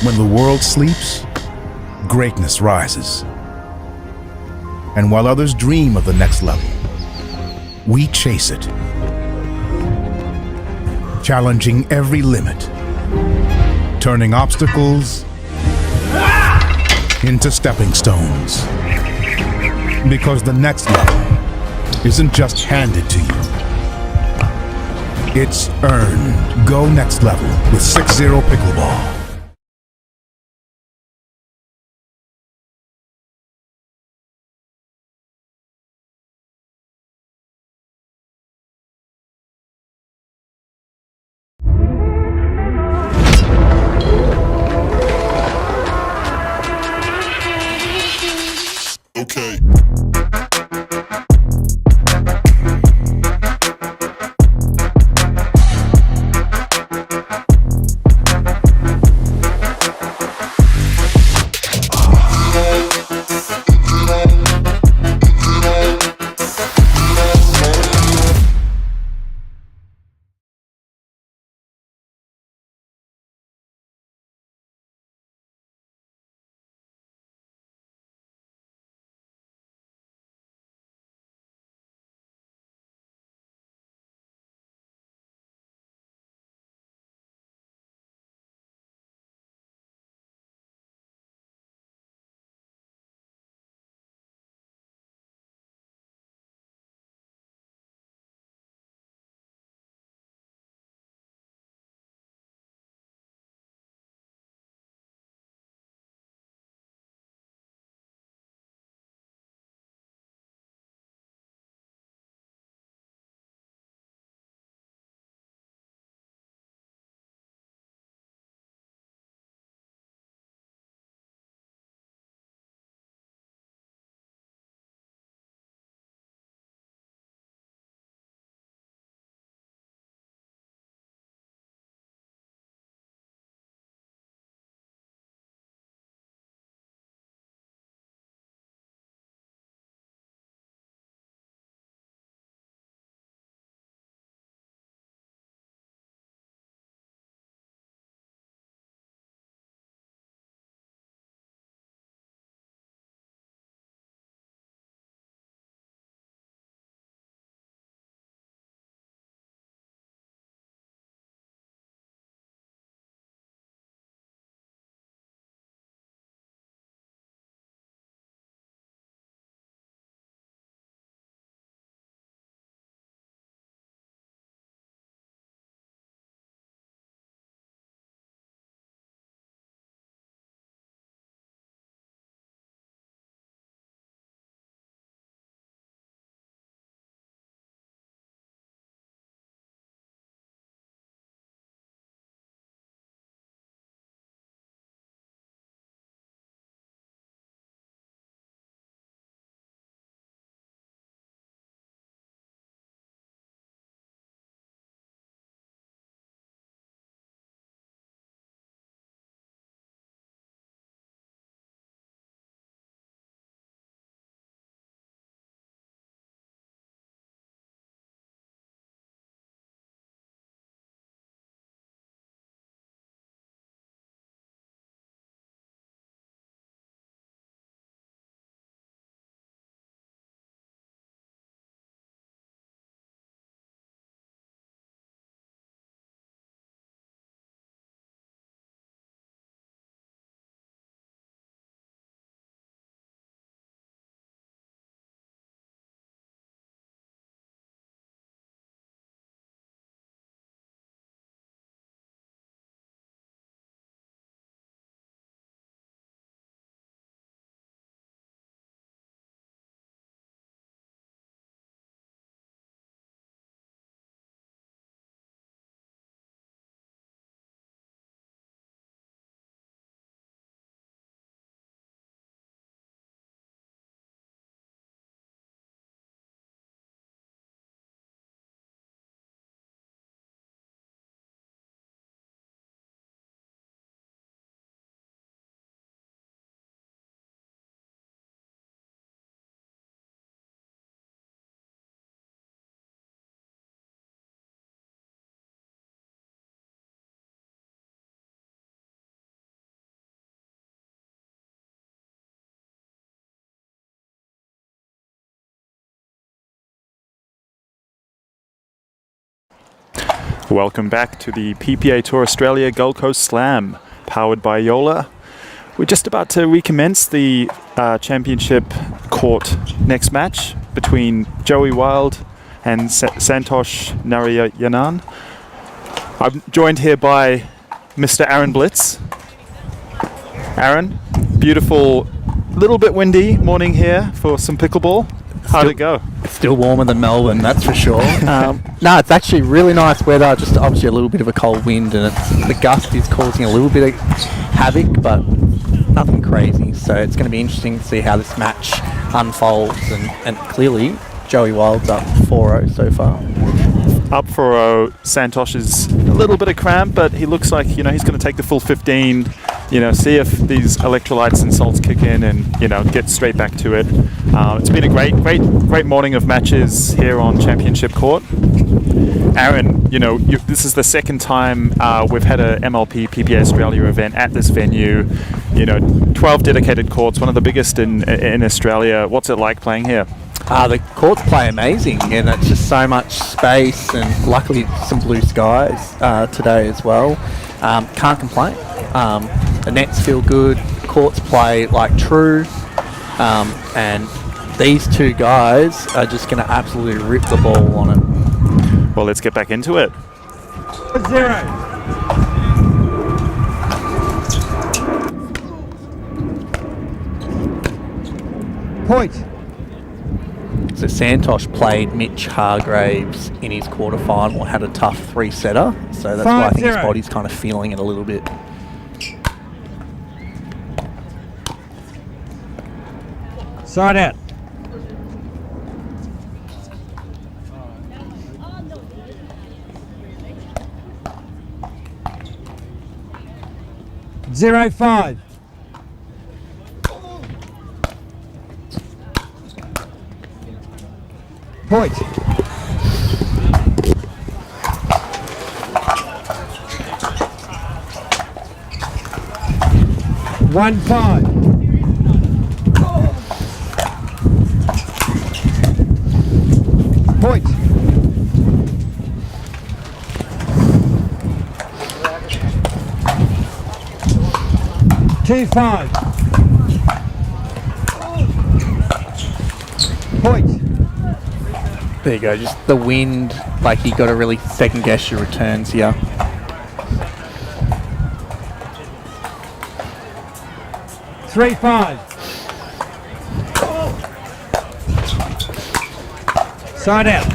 When the world sleeps, greatness rises. And while others dream of the next level, we chase it, challenging every limit, turning obstacles into stepping stones. Because the next level isn't just handed to you, it's earned. Go next level with 6-0 Pickleball. Okay. Welcome back to the PPA Tour Australia Gold Coast Slam, powered by Joola. We're just about to recommence the championship court next match between Joey Wild and Santosh Narayanan. I'm joined here by Mr. Aaron Blitz. Aaron, beautiful, little bit windy morning here for some pickleball. How'd it go? It's still warmer than Melbourne, that's for sure. No, it's actually really nice weather, just obviously a little bit of a cold wind, and the gust is causing a little bit of havoc, but nothing crazy. So it's going to be interesting to see how this match unfolds, and clearly Joey Wild's up 4-0 so far. Up 4-0, Santosh is a little bit of cramp, but he looks like, he's going to take the full 15, see if these electrolytes and salts kick in and, get straight back to it. It's been a great morning of matches here on Championship Court. Aaron, this is the second time we've had a MLP PPA Australia event at this venue. 12 dedicated courts, one of the biggest in Australia. What's it like playing here? The courts play amazing, and it's just so much space, and luckily some blue skies today as well. Can't complain. The nets feel good, courts play like true, and these two guys are just going to absolutely rip the ball on it. Well, let's get back into it. 0. Point. So Santosh played Mitch Hargraves in his quarterfinal, had a tough 3-setter, so that's why I think his body's kind of feeling it a little bit. Side out. Zero 5. Point. One 5. Point. Two 5. Point. There you go, just the wind, like you got to really second guess your returns here. Three 5. Side out.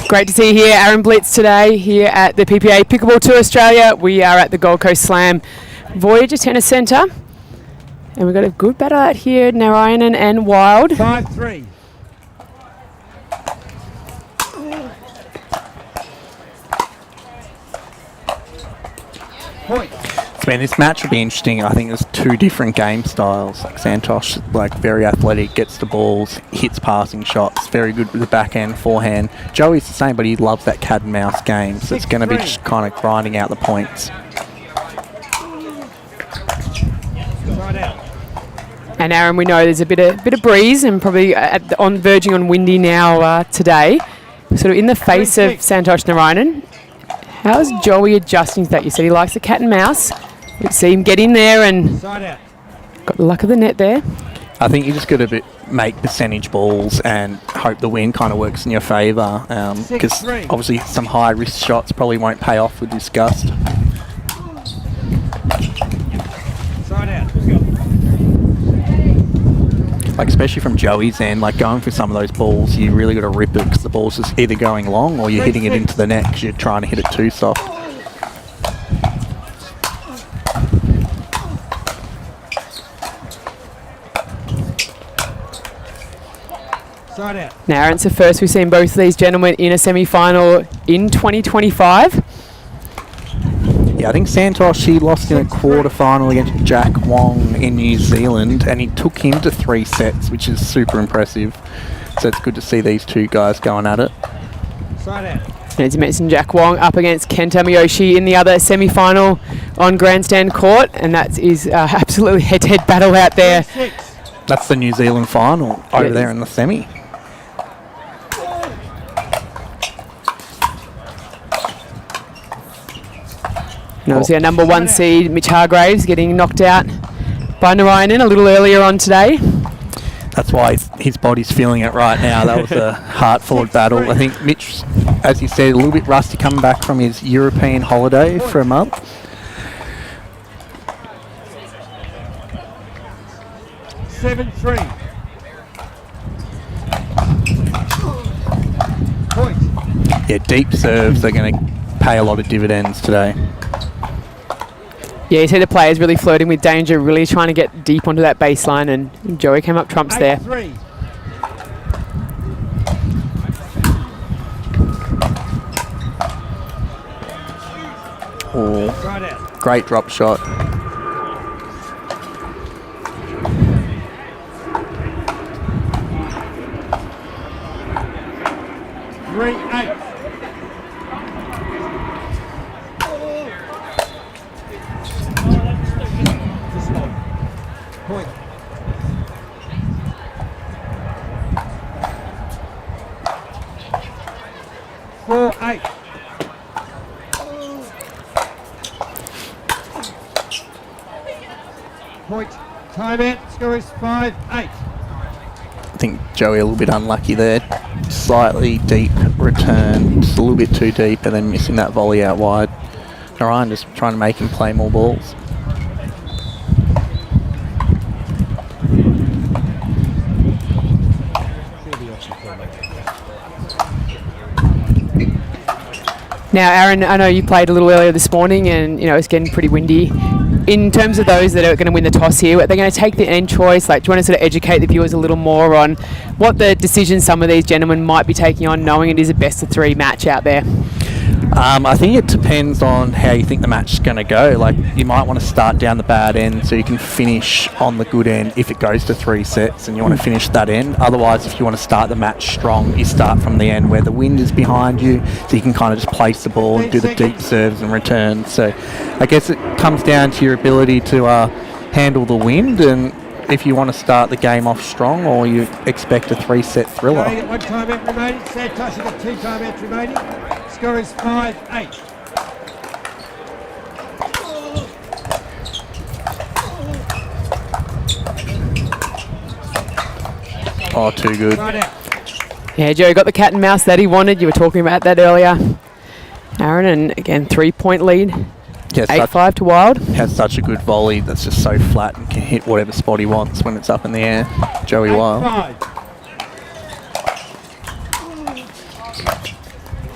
Great to see you here, Aaron Blitz, today here at the PPA Pickleball Tour Australia. We are at the Gold Coast Slam Voyager Tennis Centre, and we've got a good battle out here, Narayanan and Wild. 5-3. Point. So, man, this match will be interesting. I think there's two different game styles. Like Santosh, very athletic, gets the balls, hits passing shots, very good with the backhand, forehand. Joey's the same, but he loves that cat and mouse game, so it's going to be just kind of grinding out the points. And Aaron, we know there's a bit of breeze and probably verging on windy now today. Sort of in the face of Santosh Narayanan. How's Joey adjusting to that? You said he likes the cat and mouse. You see him get in there and got the luck of the net there. I think you just got to make percentage balls and hope the wind kind of works in your favour, because obviously some high risk shots probably won't pay off with this gust. Especially from Joey's end, going for some of those balls, you really got to rip it, because the ball's just either going long or you're hitting it into the net because you're trying to hit it too soft. Now, Aaron, it's the first we've seen both of these gentlemen in a semi-final in 2025. Yeah, I think Santosh, he lost in a quarter-final against Jack Wong in New Zealand, and he took him to 3 sets, which is super impressive. So it's good to see these two guys going at it. And as you mentioned, Jack Wong up against Kenta Miyoshi in the other semi-final on Grandstand Court, and that is absolutely head-to-head battle out there. That's the New Zealand final over there in the semi. And obviously our number 1 seed, Mitch Hargraves, getting knocked out by Narayanan a little earlier on today. That's why his body's feeling it right now. That was a hard-fought battle. I think Mitch, as you said, a little bit rusty coming back from his European holiday for a month. Yeah, deep serves are going to pay a lot of dividends today. Yeah, you see the players really flirting with danger, really trying to get deep onto that baseline, and Joey came up trumps there. 8-3. Oh, great drop shot. Point. Four, 8. Point. Time out. Score is 5-8. I think Joey a little bit unlucky there. Slightly deep return, just a little bit too deep, and then missing that volley out wide. Narayan just trying to make him play more balls. Now, Aaron, I know you played a little earlier this morning, and it's getting pretty windy. In terms of those that are going to win the toss here, are they going to take the end choice? Like, do you want to sort of educate the viewers a little more on what the decisions some of these gentlemen might be taking on, knowing it is a best-of-3 match out there? I think it depends on how you think the match is going to go. Like, you might want to start down the bad end so you can finish on the good end if it goes to 3 sets and you want to finish that end. Otherwise, if you want to start the match strong, you start from the end where the wind is behind you, so you can kind of just place the ball and do the deep serves and returns. So I guess it comes down to your ability to handle the wind, and if you want to start the game off strong, or you expect a 3-set thriller. One time out remaining. Santosh has got 2 timeouts remaining. Score is 5-8. Oh, too good. Yeah, Joe got the cat and mouse that he wanted. You were talking about that earlier, Aaron, and again 3-point lead. 8-5 to Wild. Has such a good volley that's just so flat and can hit whatever spot he wants when it's up in the air. Joey Wild. 8-5.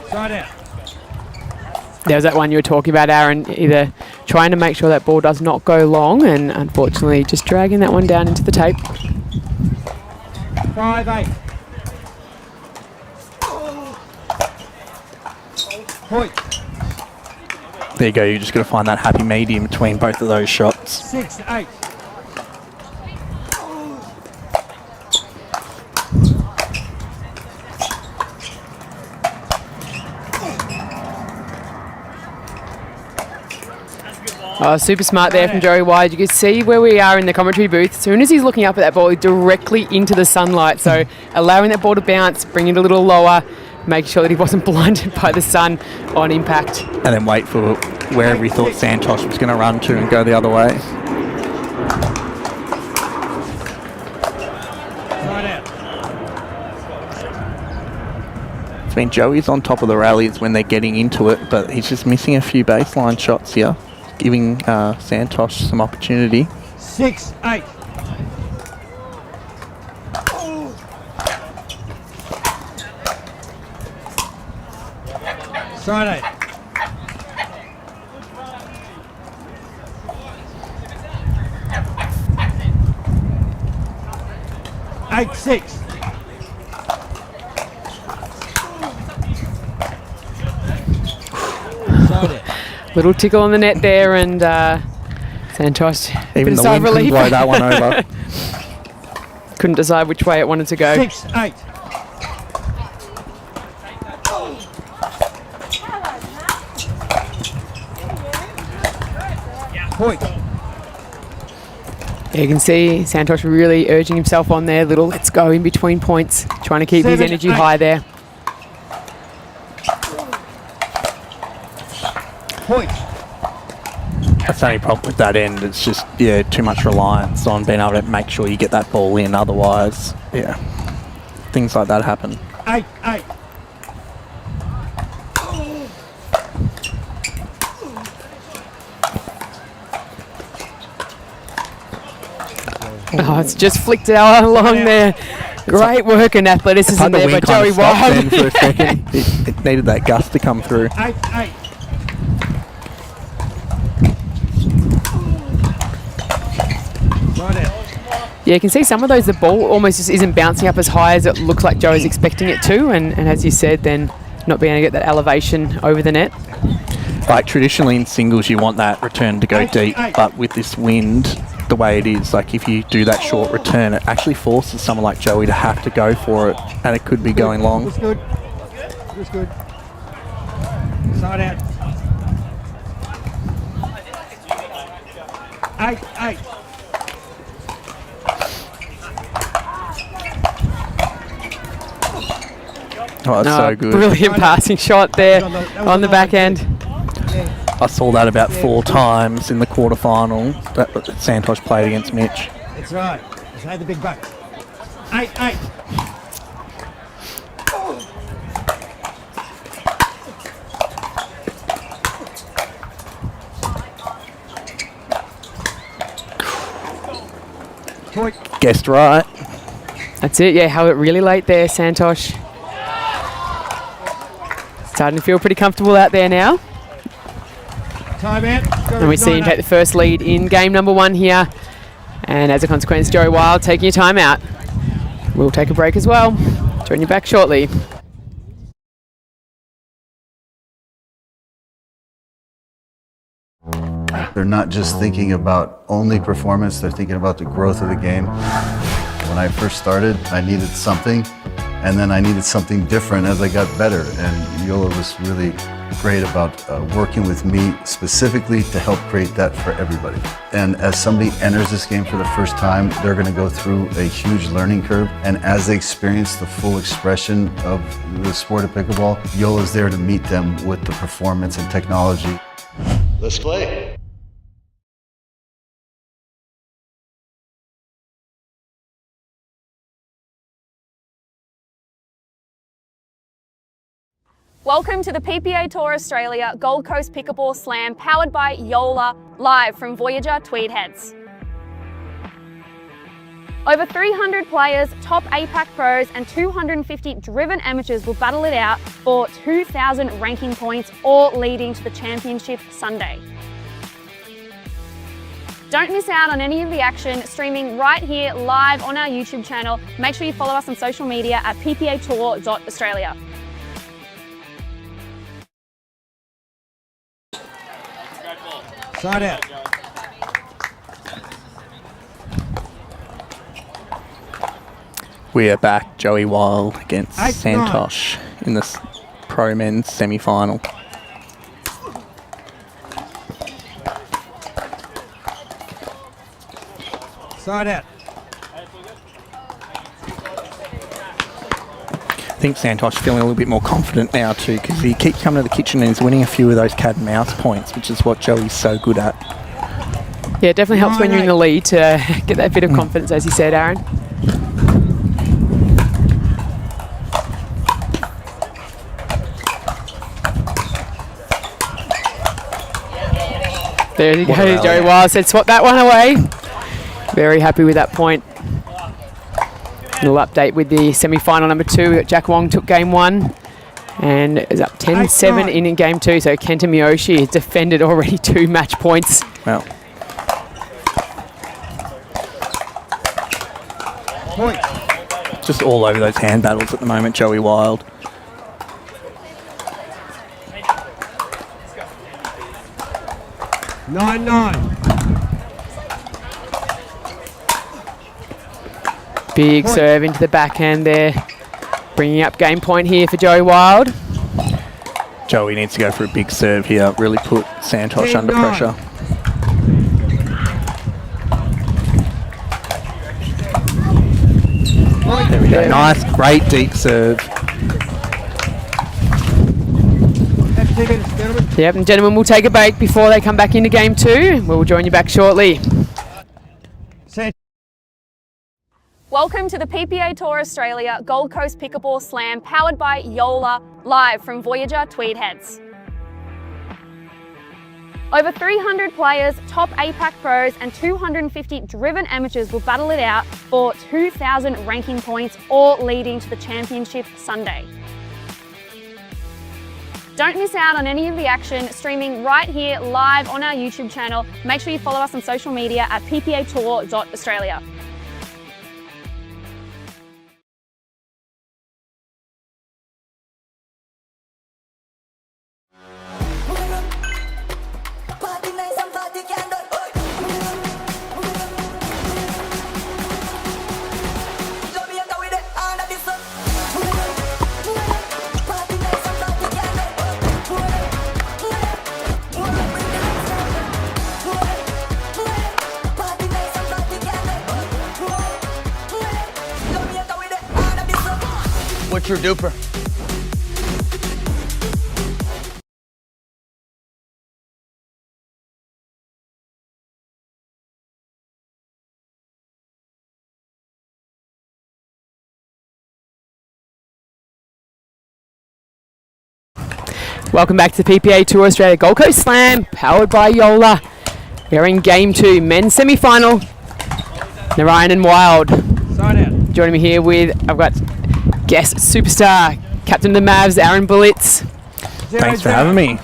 Side out. There's that one you were talking about, Aaron, either trying to make sure that ball does not go long and unfortunately just dragging that one down into the tape. 5-8. Point. There you go, you're just going to find that happy medium between both of those shots. 6-8. Oh, super smart there from Joey Wide. You can see where we are in the commentary booth. As soon as he's looking up at that ball, he's directly into the sunlight. So allowing that ball to bounce, bring it a little lower, make sure that he wasn't blinded by the sun on impact. And then wait for wherever he thought Santosh was going to run to and go the other way. I mean, Joey's on top of the rallies when they're getting into it, but he's just missing a few baseline shots here, giving Santosh some opportunity. 6-8. Side 8. Eight, 6. Little tickle on the net there, and Santosh Even the wind couldn't blow that one over. Couldn't decide which way it wanted to go. 6-8. Point. Yeah, you can see Santosh really urging himself on there. Little let's go in between points, trying to keep his energy high there. Point. That's the only problem with that end. It's just, yeah, too much reliance on being able to make sure you get that ball in. Otherwise, yeah, things like that happen. 8-8. Oh, it's just flicked out along there. Great work and athleticism there by Joey Wild. For a second. It needed that gust to come through. 8-8. Right out. Yeah, you can see some of those, the ball almost just isn't bouncing up as high as it looks like Joey's expecting it to, and as you said, then not being able to get that elevation over the net. Like traditionally in singles, you want that return to go deep, but with this wind, the way it is, like if you do that short return, it actually forces someone like Joey to have to go for it, and it could be going long. Looks good. Looks good. Side out. 8-8. Oh, that's so good. Brilliant passing shot there on the back end. I saw that about 4 times in the quarterfinal that Santosh played against Mitch. That's right. Let's have the big buck. 8-8. Point. Guessed right. That's it, yeah, held it really late there, Santosh. Starting to feel pretty comfortable out there now. Time out. And we see him take the first lead in game number 1 here. And as a consequence, Joey Wild taking your time out. We'll take a break as well. Join you back shortly. They're not just thinking about only performance, they're thinking about the growth of the game. When I first started, I needed something, and then I needed something different as I got better. And Joola was really great about working with me specifically to help create that for everybody. And as somebody enters this game for the first time, they're going to go through a huge learning curve. And as they experience the full expression of the sport of pickleball, Joola's there to meet them with the performance and technology. Let's play. Welcome to the PPA Tour Australia Gold Coast Pickleball Slam powered by Joola, live from Voyager Tweed Heads. Over 300 players, top APAC pros and 250 driven amateurs will battle it out for 2,000 ranking points, all leading to the championship Sunday. Don't miss out on any of the action, streaming right here live on our YouTube channel. Make sure you follow us on social media at ppatour.australia. Side out. We are back, Joey Wild against 8-9. Santosh in this pro men's semi-final. Side out. I think Santosh feeling a little bit more confident now too, because he keeps coming to the kitchen and he's winning a few of those cat and mouse points, which is what Joey's so good at. Yeah, it definitely helps when you're in the lead to get that bit of confidence, as you said, Aaron. There he goes, Joey Wild said swap that one away. Very happy with that point. Little update with the semi-final number 2. Jack Wong took game 1 and is up 10-7 in game 2. So Kenta Miyoshi has defended already 2 match points. Well, Point. just all over those hand battles at the moment, Joey Wild. Nine. Big serve into the backhand there. Bringing up game point here for Joey Wild. Joey needs to go for a big serve here, really put Santosh under pressure. There we go. Nice, great deep serve. Have 2 minutes, gentlemen. Yep, and gentlemen, we'll take a break before they come back into game 2. We'll join you back shortly. Welcome to the PPA Tour Australia Gold Coast Pickleball Slam powered by Yoola, live from Voyager Tweed Heads. Over 300 players, top APAC pros and 250 driven amateurs will battle it out for 2,000 ranking points, all leading to the championship Sunday. Don't miss out on any of the action, streaming right here live on our YouTube channel. Make sure you follow us on social media at ppatour.australia. What's your duper? Welcome back to the PPA Tour Australia Gold Coast Slam, powered by Yoola. We're in game 2, men's semi-final. Narayan and Wild. Side out. Joining me here I've got guest superstar, captain of the Mavs, Aaron Bullets. Thanks for having me.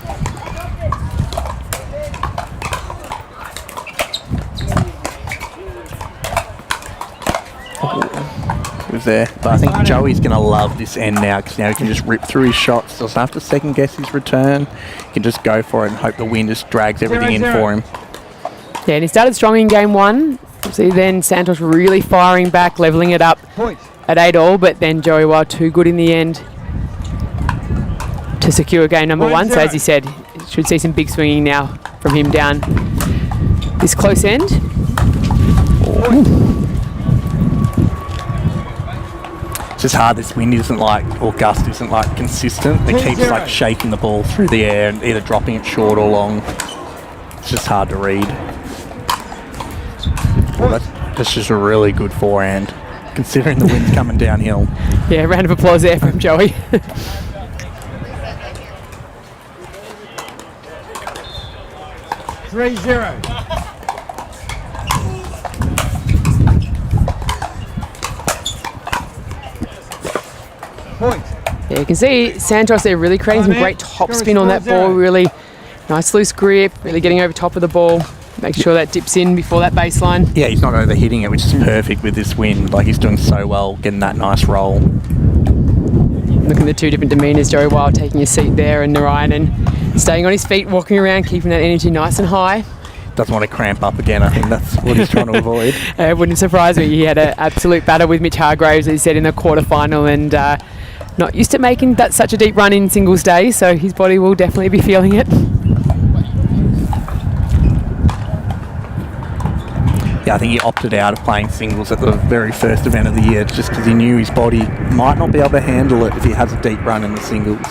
It was there, but I think Joey's going to love this end now because now he can just rip through his shots. Doesn't have to second guess his return. He can just go for it and hope the wind just drags everything in for him. Yeah, and he started strong in game 1. See, then Santosh really firing back, levelling it up at 8-all, but then Joey Wild too good in the end to secure game number 1. So as he said, should see some big swinging now from him down this close end. It's just hard. This wind isn't or gust isn't consistent. It keeps shaking the ball through the air and either dropping it short or long. It's just hard to read. Well, that's just a really good forehand, considering the wind's coming downhill. Yeah, round of applause there from Joey. 3-0. Point. Yeah, you can see Santosh there really creating some great top spin on that ball. Really nice loose grip, really getting over top of the ball. Make sure that dips in before that baseline. Yeah, he's not overhitting it, which is perfect with this wind. He's doing so well, getting that nice roll. Looking at the two different demeanours, Joey Wild taking his seat there and Narayan and staying on his feet, walking around, keeping that energy nice and high. Doesn't want to cramp up again. I think that's what he's trying to avoid. It wouldn't surprise me. He had an absolute battle with Mitch Hargraves, as he said, in the quarterfinal, and not used to making that such a deep run in singles day, so his body will definitely be feeling it. Yeah, I think he opted out of playing singles at the very first event of the year just because he knew his body might not be able to handle it if he has a deep run in the singles.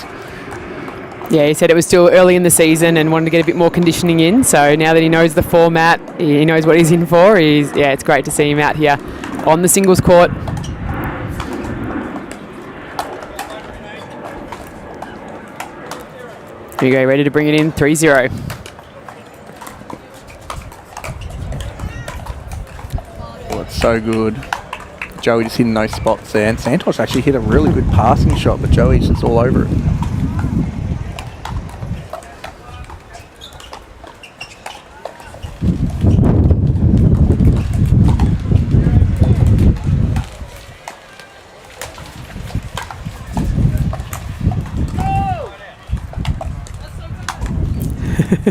Yeah, he said it was still early in the season and wanted to get a bit more conditioning in. So now that he knows the format, he knows what he's in for. It's great to see him out here on the singles court. Here we go, ready to bring it in, 3-0. Oh, it's so good. Joey just hitting those spots there. And Santosh actually hit a really good passing shot, but Joey's just all over it.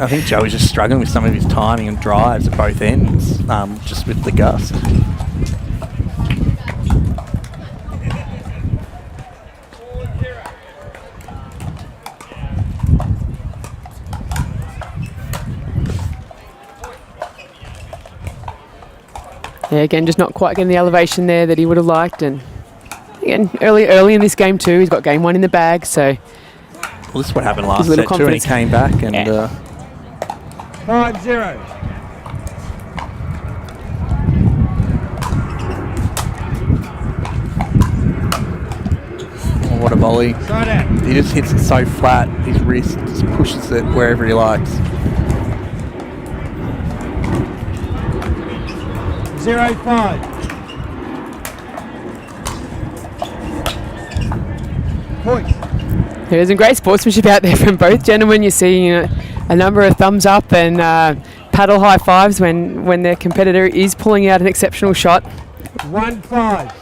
I think Joey's just struggling with some of his timing and drives at both ends, just with the gust. Yeah, again, just not quite getting the elevation there that he would have liked. And again, early in this game too, he's got game 1 in the bag, so Well, this is what happened last a little set too, and he confidence. came back and... Yeah. 5-0. Oh, what a volley. Side out. He just hits it so flat, his wrist just pushes it wherever he likes. 0-5. Point. There's some great sportsmanship out there from both gentlemen. You're seeing a number of thumbs up and paddle high fives when their competitor is pulling out an exceptional shot. 1-5.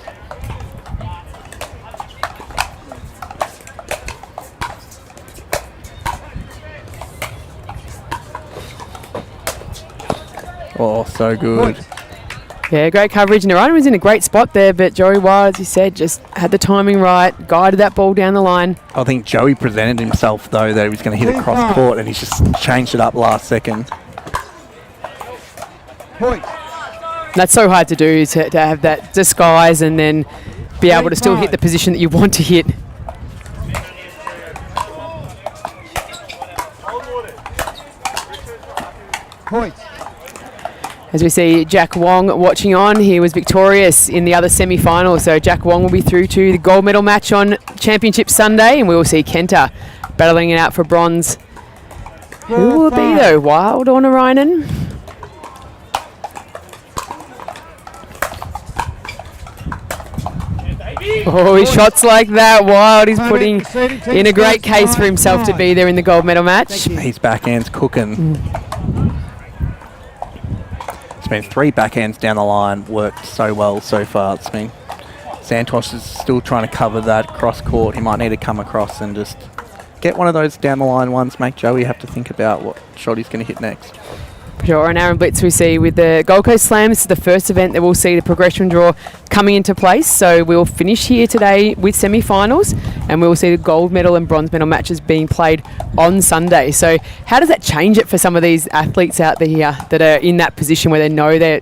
Oh, so good. Yeah, great coverage. Narayana was in a great spot there, but Joey Wild, as you said, just had the timing right, guided that ball down the line. I think Joey presented himself, though, that he was going to hit it cross court, and he's just changed it up last second. Point. That's so hard to do, to have that disguise and then be able to still hit the position that you want to hit. Point. As we see Jack Wong watching on, he was victorious in the other semi-final, so Jack Wong will be through to the gold medal match on Championship Sunday, and we will see Kenta battling it out for bronze. Who will it be though, Wild or Narayanan? Oh, shots like that, Wild. He's putting in a great case for himself to be there in the gold medal match. His backhand's cooking. It's been 3 backhands down the line, worked so well so far. It's been Santosh is still trying to cover that cross court. He might need to come across and just get one of those down the line ones, make Joey have to think about what shot he's going to hit next. Sure, and Aaron Blitz we see with the Gold Coast Slam. This is the first event that we'll see the progression draw coming into place. So we'll finish here today with semi-finals, and we will see the gold medal and bronze medal matches being played on Sunday. So how does that change it for some of these athletes out there here that are in that position where they know they're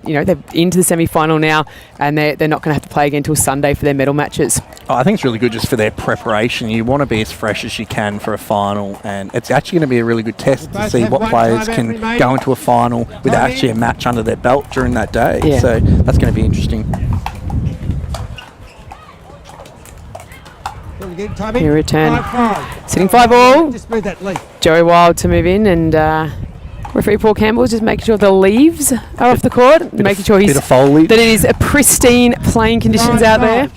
into the semi-final now, and they're not going to have to play again until Sunday for their medal matches? I think it's really good just for their preparation. You want to be as fresh as you can for a final, and it's actually going to be a really good test to see what players can go into a final with actually a match under their belt during that day. Yeah. So that's going to be interesting. Here return. Sitting 5-all. Joey Wild to move in, and referee Paul Campbell is just making sure the leaves are off the court, making sure that it is a pristine playing conditions out there.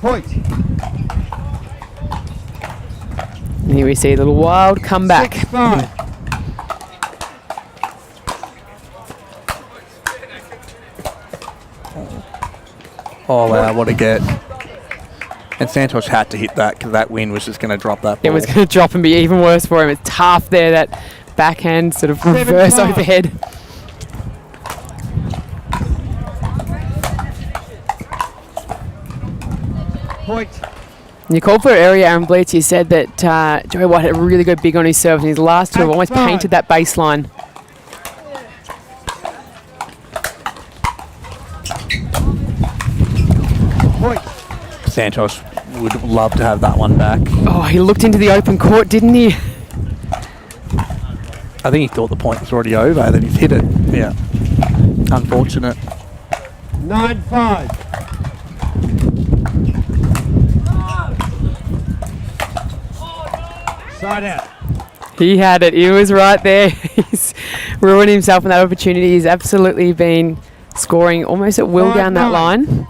Point. And here we see a little Wild comeback. 6-5. Oh wow, what a get. And Santosh had to hit that because that wind was just going to drop that ball. It was going to drop and be even worse for him. It's tough there, that backhand sort of reverse overhead. Point. You called for an area, Aaron Bleach. You said that Joey White had a really good big on his serve, and his last two have almost painted that baseline. Point. Santosh would love to have that one back. Oh, he looked into the open court, didn't he? I think he thought the point was already over, then he's hit it. Yeah. Unfortunate. 9-5. Side out. He had it. He was right there. He's ruined himself in that opportunity. He's absolutely been scoring almost at will down that line.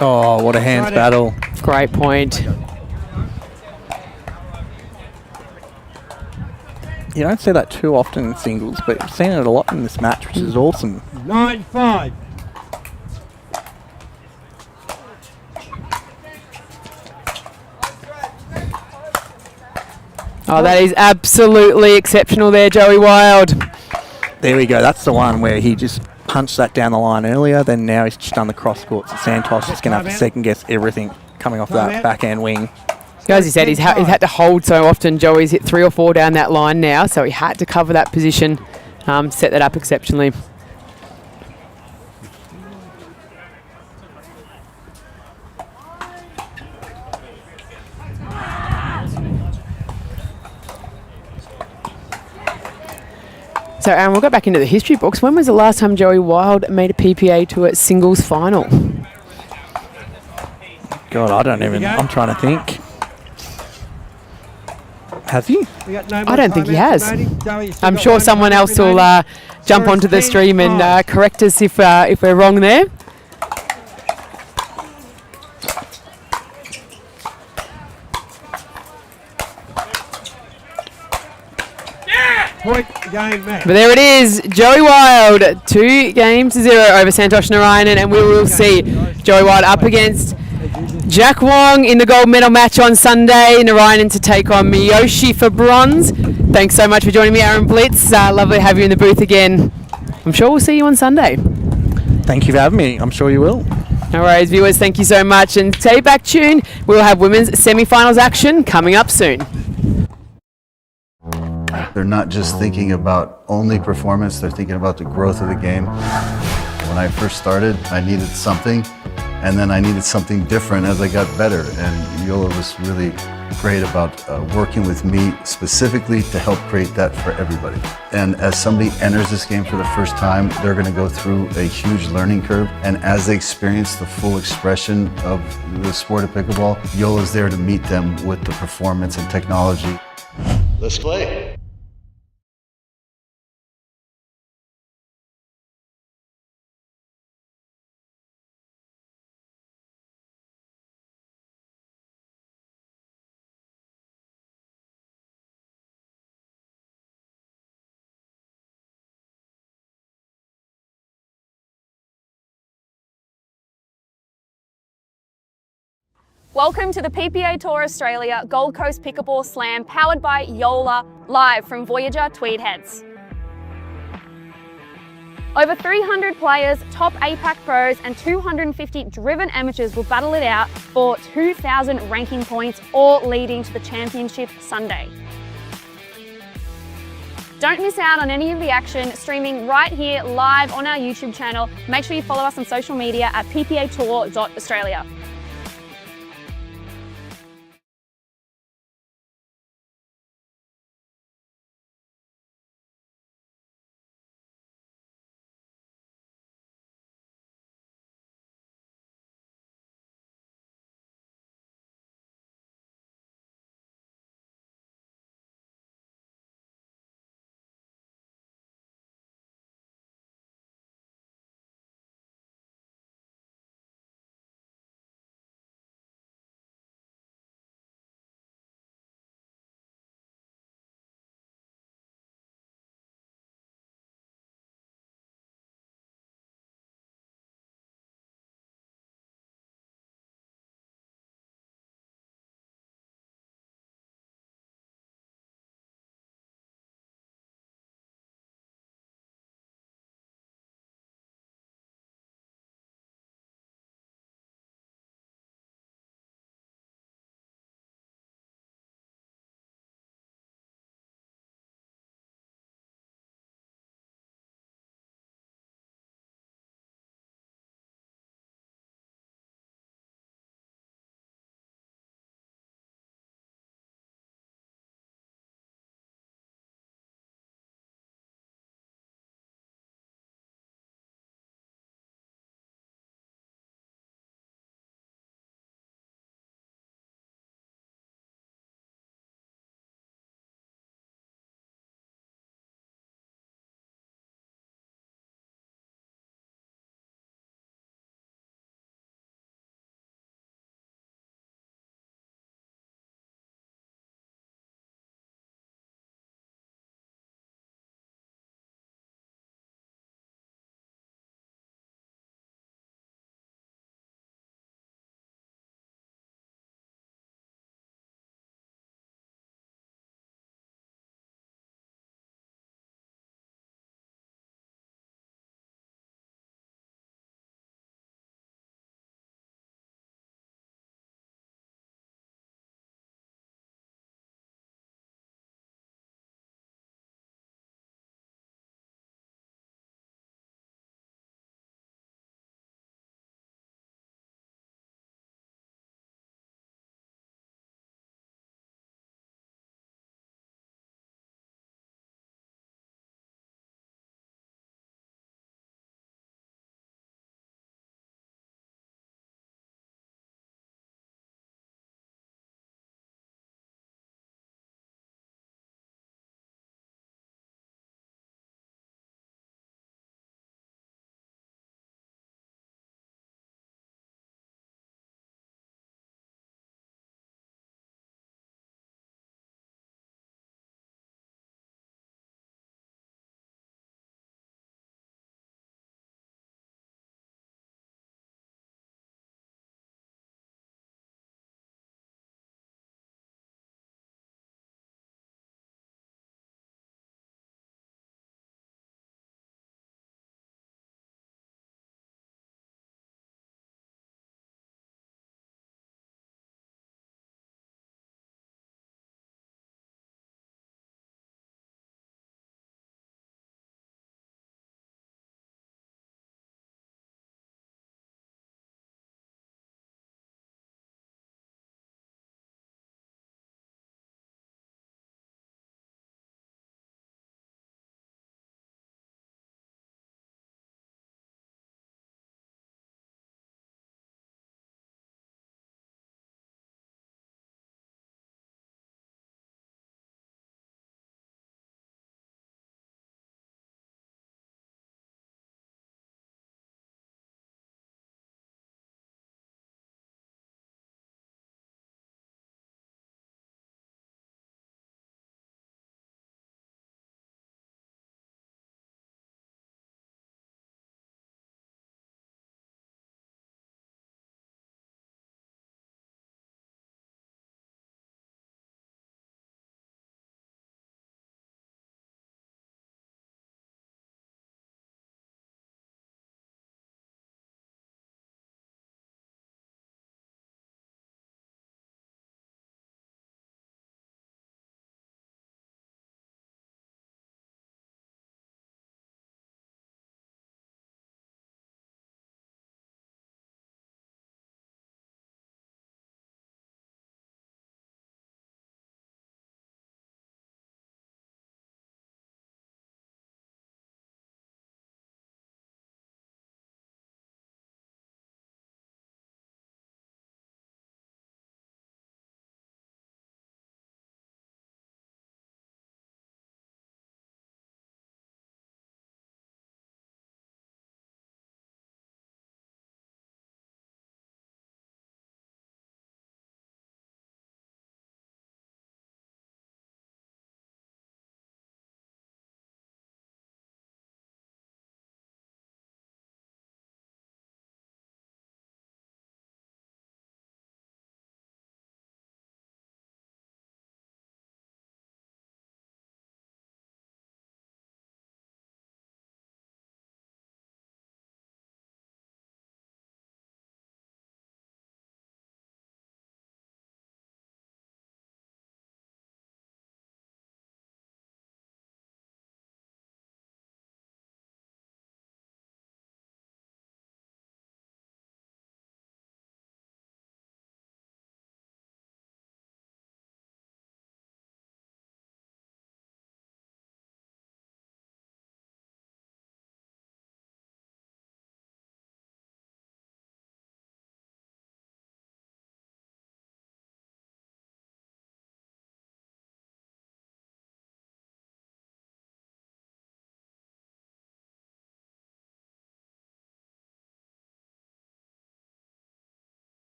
Oh, what a hands battle. Great point. You don't see that too often in singles, but you've seen it a lot in this match, which is awesome. 9-5. Oh, that is absolutely exceptional there, Joey Wild. There we go. That's the one where he just punched that down the line earlier, then now he's just done the cross court. So Santosh is going to have to second guess everything coming off that backhand wing. As you said, he's had to hold so often. Joey's hit 3 or 4 down that line now, so he had to cover that position, set that up exceptionally. So, Aaron, we'll go back into the history books. When was the last time Joey Wild made a PPA to a singles final? God, I don't even. I'm trying to think. Has he? I don't think he has. I'm sure someone else will jump onto the stream and correct us if we're wrong there. Point game match. But there it is, Joey Wild, 2-0 over Santosh Narayanan, and we will see Joey Wild up against Jack Wong in the gold medal match on Sunday. Narayanan to take on Miyoshi for bronze. Thanks so much for joining me, Aaron Blitz. Lovely to have you in the booth again. I'm sure we'll see you on Sunday. Thank you for having me. I'm sure you will. No worries, viewers. Thank you so much. And stay back tuned. We'll have women's semi-finals action coming up soon. They're not just thinking about only performance, they're thinking about the growth of the game. When I first started, I needed something, and then I needed something different as I got better. And Joola was really great about working with me specifically to help create that for everybody. And as somebody enters this game for the first time, they're going to go through a huge learning curve. And as they experience the full expression of the sport of pickleball, Joola's there to meet them with the performance and technology. Let's play. Welcome to the PPA Tour Australia Gold Coast Pickleball Slam powered by Joola, live from Voyager Tweed Heads. Over 300 players, top APAC pros and 250 driven amateurs will battle it out for 2,000 ranking points, all leading to the championship Sunday. Don't miss out on any of the action, streaming right here live on our YouTube channel. Make sure you follow us on social media at ppatour.australia.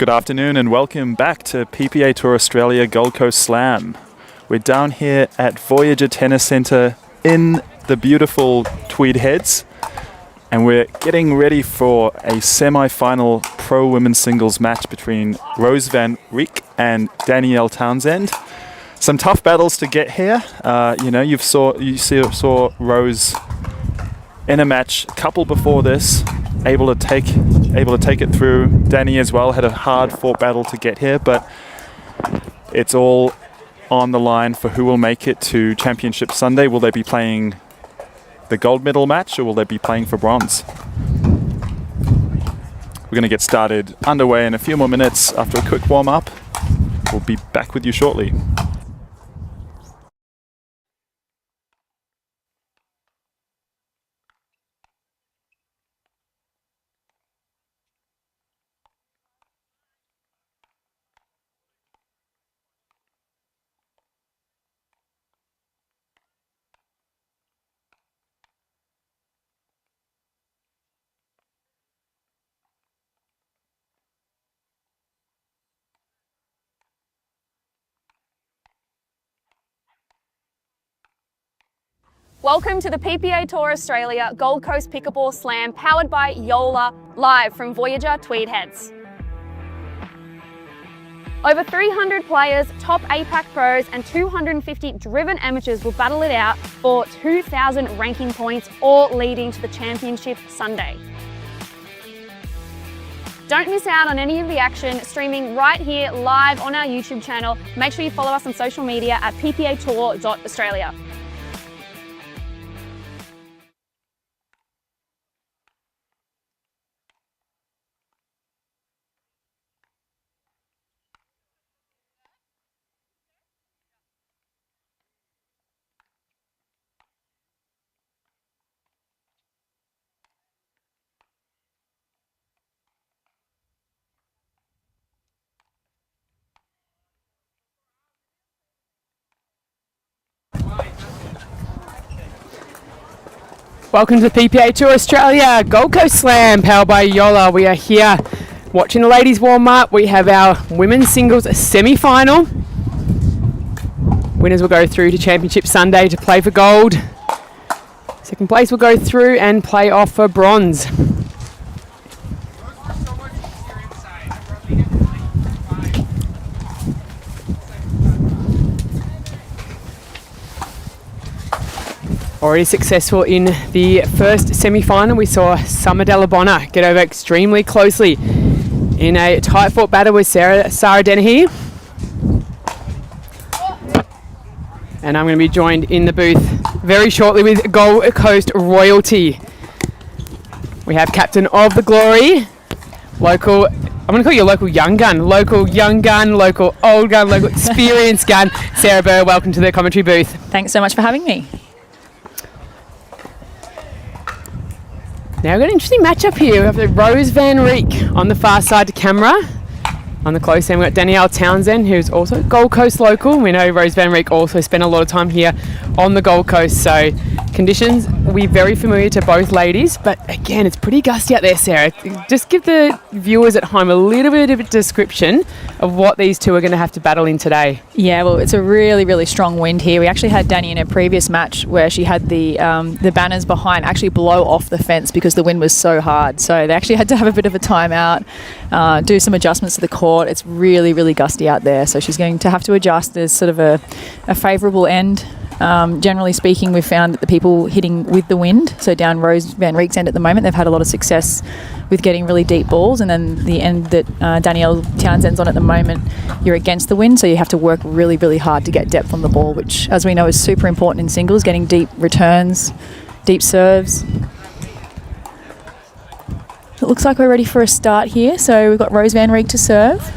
Good afternoon and welcome back to PPA Tour Australia Gold Coast Slam. We're down here at Voyager Tennis Centre in the beautiful Tweed Heads, and we're getting ready for a semi-final pro women's singles match between Rose van Reek and Danielle Townsend. Some tough battles to get here. You saw Rose in a match a couple before this, able to take it through. Danny as well had a hard-fought battle to get here, but it's all on the line for who will make it to Championship Sunday. Will they be playing the gold medal match or will they be playing for bronze? We're going to get started underway in a few more minutes after a quick warm-up. We'll be back with you shortly. Welcome to the PPA Tour Australia Gold Coast Pickleball Slam powered by Joola, live from Voyager Tweed Heads. Over 300 players, top APAC pros and 250 driven amateurs will battle it out for 2,000 ranking points, all leading to the Championship Sunday. Don't miss out on any of the action, streaming right here live on our YouTube channel. Make sure you follow us on social media at ppatour.australia. Welcome to the PPA Tour Australia Gold Coast Slam powered by Joola. We are here watching the ladies warm up. We have our women's singles semi-final. Winners will go through to Championship Sunday to play for gold. Second place will go through and play off for bronze. Already successful in the first semi-final, we saw Summer Delabonna get over extremely closely in a tight-fought battle with Sarah Dennehy. And I'm going to be joined in the booth very shortly with Gold Coast royalty. We have Captain of the Glory, local, I'm going to call you a local young gun, local old gun, local experienced gun. Sarah Burr, welcome to the commentary booth. Thanks so much for having me. Now we've got an interesting matchup here. We have the Rose van Reek on the far side to camera. On the close end, we've got Danielle Townsend, who's also Gold Coast local. We know Rose van Reek also spent a lot of time here on the Gold Coast, so conditions will be very familiar to both ladies. But again, it's pretty gusty out there, Sarah. Just give the viewers at home a little bit of a description of what these two are going to have to battle in today. Yeah, well, it's a really, really strong wind here. We actually had Danny in a previous match where she had the banners behind actually blow off the fence because the wind was so hard. So they actually had to have a bit of a timeout, do some adjustments to the court. It's really, really gusty out there, so she's going to have to adjust. There's sort of a favourable end. Generally speaking, we've found that the people hitting with the wind, so down Rose van Reek's end at the moment, they've had a lot of success with getting really deep balls, and then the end that Danielle Townsend's on at the moment, you're against the wind, so you have to work really, really hard to get depth on the ball, which, as we know, is super important in singles, getting deep returns, deep serves. It looks like we're ready for a start here, so we've got Rose van Reek to serve.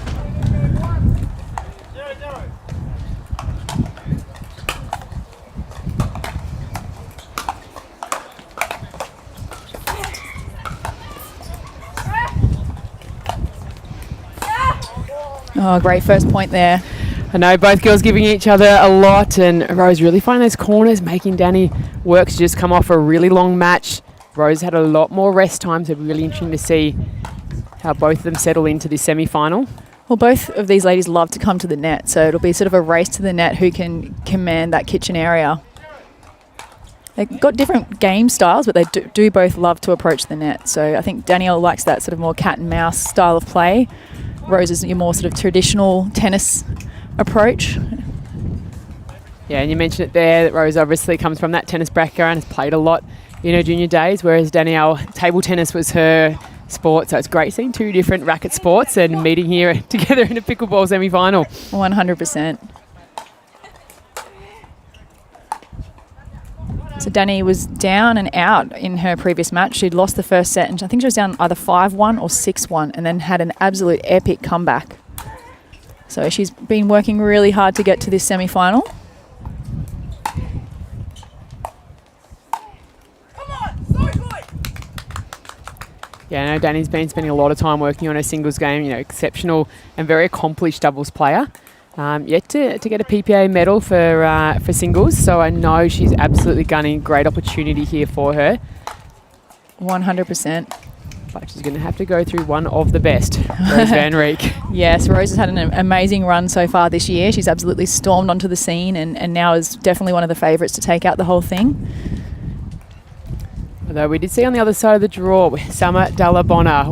Oh, great first point there. I know both girls giving each other a lot, and Rose really finding those corners, making Danny work to just come off a really long match. Rose had a lot more rest time, so really interesting to see how both of them settle into this semi-final? Well, both of these ladies love to come to the net, so it'll be sort of a race to the net who can command that kitchen area. They've got different game styles, but they do both love to approach the net. So I think Danielle likes that sort of more cat and mouse style of play. Rose is your more sort of traditional tennis approach. Yeah, and you mentioned it there that Rose obviously comes from that tennis background, has played a lot in her junior days, whereas Danielle, table tennis was her sport. So it's great seeing two different racket sports and meeting here together in a pickleball semi-final. 100%. So Dani was down and out in her previous match. She'd lost the first set, and I think she was down either 5-1 or 6-1, and then had an absolute epic comeback. So she's been working really hard to get to this semi-final. Yeah, I know Dani's been spending a lot of time working on her singles game, exceptional and very accomplished doubles player. Yet to get a PPA medal for singles, so I know she's absolutely gunning. Great opportunity here for her. 100%. But she's going to have to go through one of the best, Rose van Reek. Yes, Rose has had an amazing run so far this year. She's absolutely stormed onto the scene and now is definitely one of the favourites to take out the whole thing. Although we did see on the other side of the draw, Summer Dallabona,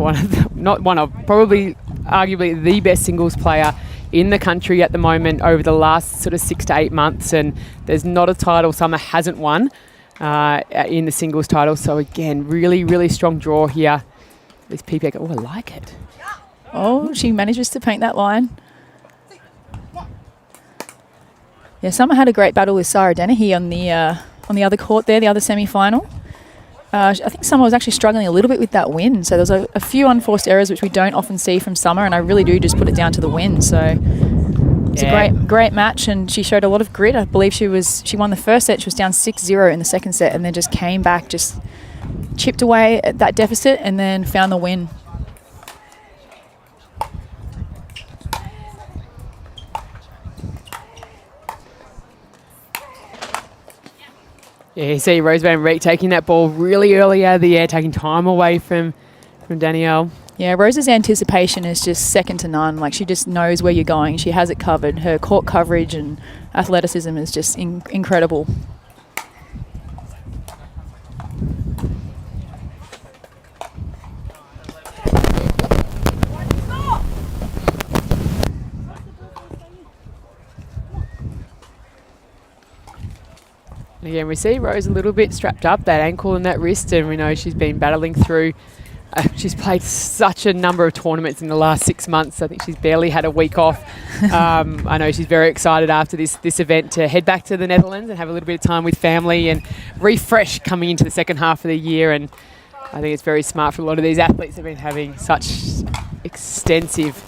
probably arguably the best singles player in the country at the moment over the last sort of 6 to 8 months, and there's not a title Summer hasn't won in the singles title. So again, really, really strong draw here. This PPA, I like it. Oh, she manages to paint that line. Yeah, Summer had a great battle with Sarah Dennehy on the other court there, the other semi-final. I think Summer was actually struggling a little bit with that win, so there was a few unforced errors which we don't often see from Summer, and I really do just put it down to the win. So it's a great match, and she showed a lot of grit. I believe she won the first set. She was down 6-0 in the second set, and then just came back, just chipped away at that deficit, and then found the win. Yeah, you see Rose van Reek taking that ball really early out of the air, taking time away from Danielle. Yeah, Rose's anticipation is just second to none. Like, she just knows where you're going. She has it covered. Her court coverage and athleticism is just incredible. Again, we see Rose a little bit strapped up, that ankle and that wrist, and we know she's been battling through. She's played such a number of tournaments in the last 6 months. I think she's barely had a week off. I know she's very excited after this event to head back to the Netherlands and have a little bit of time with family and refresh coming into the second half of the year. And I think it's very smart for a lot of these athletes that have been having such extensive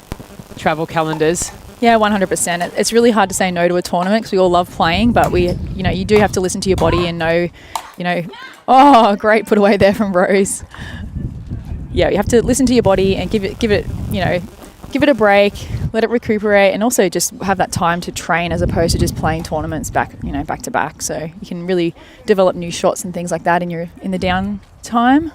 travel calendars. Yeah, 100%. It's really hard to say no to a tournament because we all love playing, but you do have to listen to your body and know, oh, great put away there from Rose. Yeah, you have to listen to your body and give it a break, let it recuperate, and also just have that time to train as opposed to just playing tournaments back to back. So you can really develop new shots and things like that in the downtime.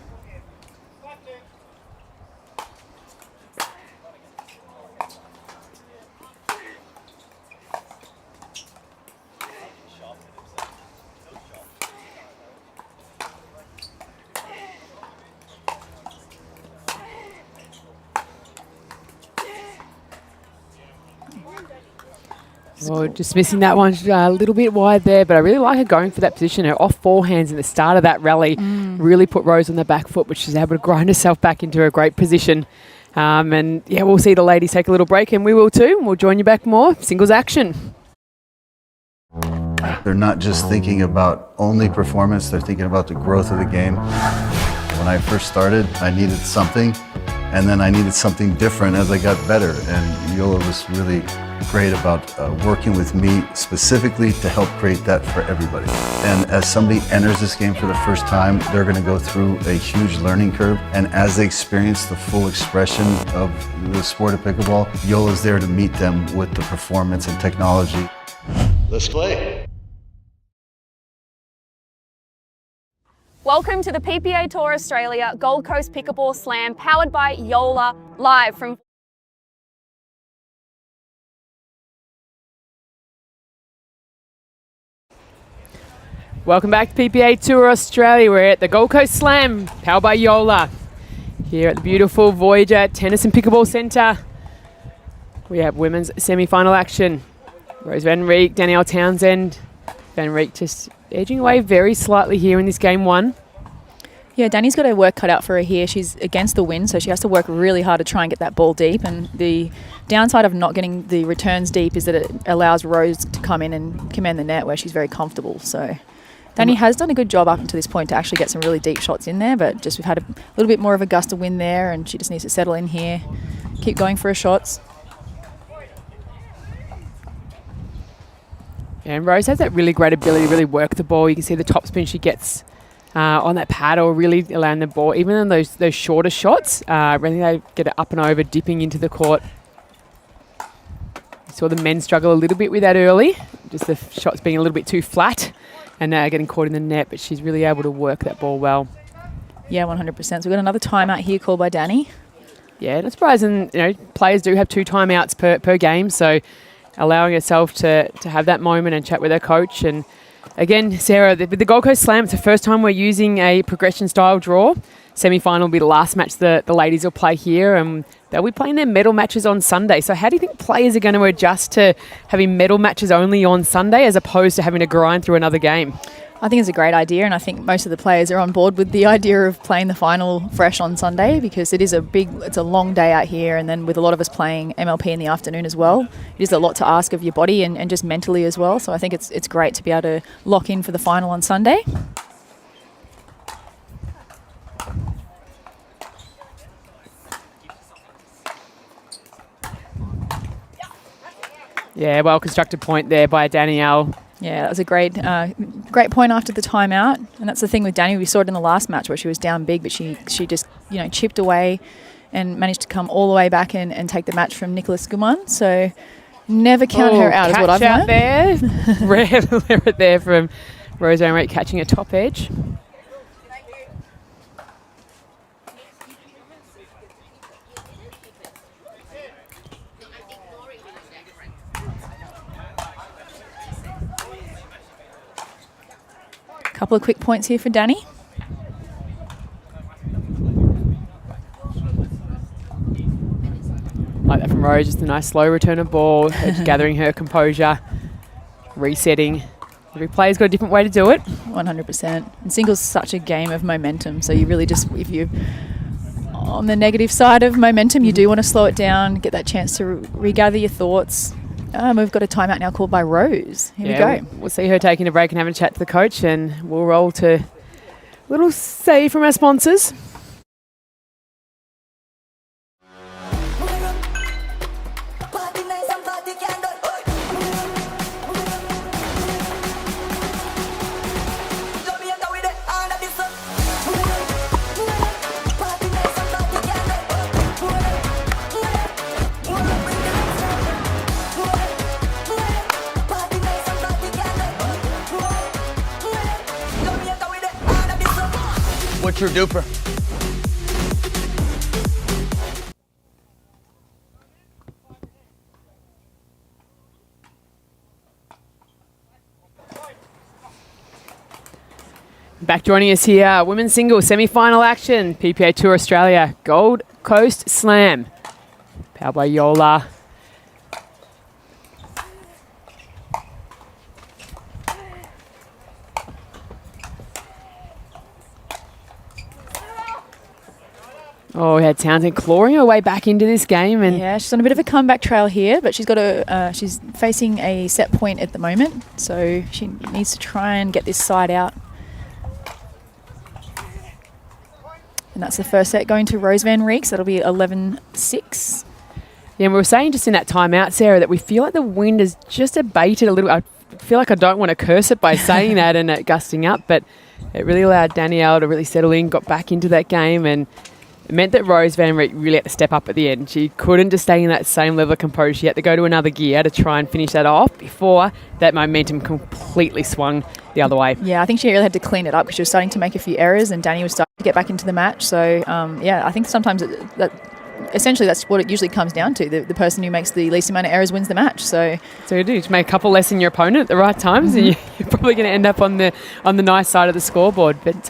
Oh, just missing that one a little bit wide there, but I really like her going for that position. Her off forehands in the start of that rally really put Rose on the back foot, which she's able to grind herself back into a great position. And yeah, we'll see the ladies take a little break, and we will too. And we'll join you back more singles action. They're not just thinking about only performance, they're thinking about the growth of the game. When I first started, I needed something, and then I needed something different as I got better. And Joola was really great about working with me specifically to help create that for everybody. And as somebody enters this game for the first time, they're going to go through a huge learning curve. And as they experience the full expression of the sport of pickleball, Joola's there to meet them with the performance and technology. Let's play. Welcome to the PPA Tour Australia Gold Coast Pickleball Slam powered by Joola, live from Welcome back to PPA Tour Australia. We're at the Gold Coast Slam, powered by Joola, here at the beautiful Voyager Tennis and Pickleball Centre. We have women's semi-final action. Rose Van Reek, Danielle Townsend. Van Reek just edging away very slightly here in this game one. Yeah, Danny's got her work cut out for her here. She's against the wind, so she has to work really hard to try and get that ball deep. And the downside of not getting the returns deep is that it allows Rose to come in and command the net where she's very comfortable. So Danny has done a good job up until this point to actually get some really deep shots in there, but just we've had a little bit more of a gust of wind there, and she just needs to settle in here, keep going for her shots. And Rose has that really great ability to really work the ball. You can see the top spin she gets on that paddle, really allowing the ball, even in those shorter shots, really they get it up and over, dipping into the court. You saw the men struggle a little bit with that early, just the shots being a little bit too flat and getting caught in the net, but she's really able to work that ball well. Yeah, 100%. So we've got another timeout here called by Danny. Yeah, not surprising. Players do have 2 timeouts per game, so allowing herself to have that moment and chat with her coach. And again, Sarah, with the Gold Coast Slam, it's the first time we're using a progression style draw. Semi-final will be the last match the ladies will play here, and they'll be playing their medal matches on Sunday. So how do you think players are going to adjust to having medal matches only on Sunday as opposed to having to grind through another game? I think it's a great idea, and I think most of the players are on board with the idea of playing the final fresh on Sunday, because it's a long day out here, and then with a lot of us playing MLP in the afternoon as well, it is a lot to ask of your body and just mentally as well. So I think it's great to be able to lock in for the final on Sunday. Yeah, well constructed point there by Danielle. Yeah, that was a great point after the timeout. And that's the thing with Danny. We saw it in the last match where she was down big, but she just, chipped away and managed to come all the way back and take the match from Nicholas Guman. So never count her out is what I've learned. There. Rare there from Rose Van Reek catching a top edge. Couple of quick points here for Danny. Like that from Rose, just a nice slow return of ball, gathering her composure, resetting. Every player's got a different way to do it. 100%. And singles is such a game of momentum, so you really just, if you're on the negative side of momentum, you do want to slow it down, get that chance to regather your thoughts. We've got a timeout now called by Rose. Here we go. We'll see her taking a break and having a chat to the coach, and we'll roll to a little say from our sponsors. What's your duper? Back joining us here, women's singles semi-final action, PPA Tour Australia Gold Coast Slam, powered by Joola. Oh, we had Townsend clawing her way back into this game, and yeah, she's on a bit of a comeback trail here, but she's facing a set point at the moment, so she needs to try and get this side out. And that's the first set going to Rose Van Reek, so that'll be 11-6. Yeah, and we were saying just in that timeout, Sarah, that we feel like the wind has just abated a little. I feel like I don't want to curse it by saying that and it gusting up, but it really allowed Danielle to really settle in, got back into that game, and It meant that Rose Van Reek really had to step up at the end. She couldn't just stay in that same level of composure. She had to go to another gear to try and finish that off before that momentum completely swung the other way. Yeah, I think she really had to clean it up because she was starting to make a few errors and Danny was starting to get back into the match. So, I think sometimes essentially that's what it usually comes down to. The person who makes the least amount of errors wins the match. So you do. To make a couple less than your opponent at the right times, and you're probably going to end up on the nice side of the scoreboard. But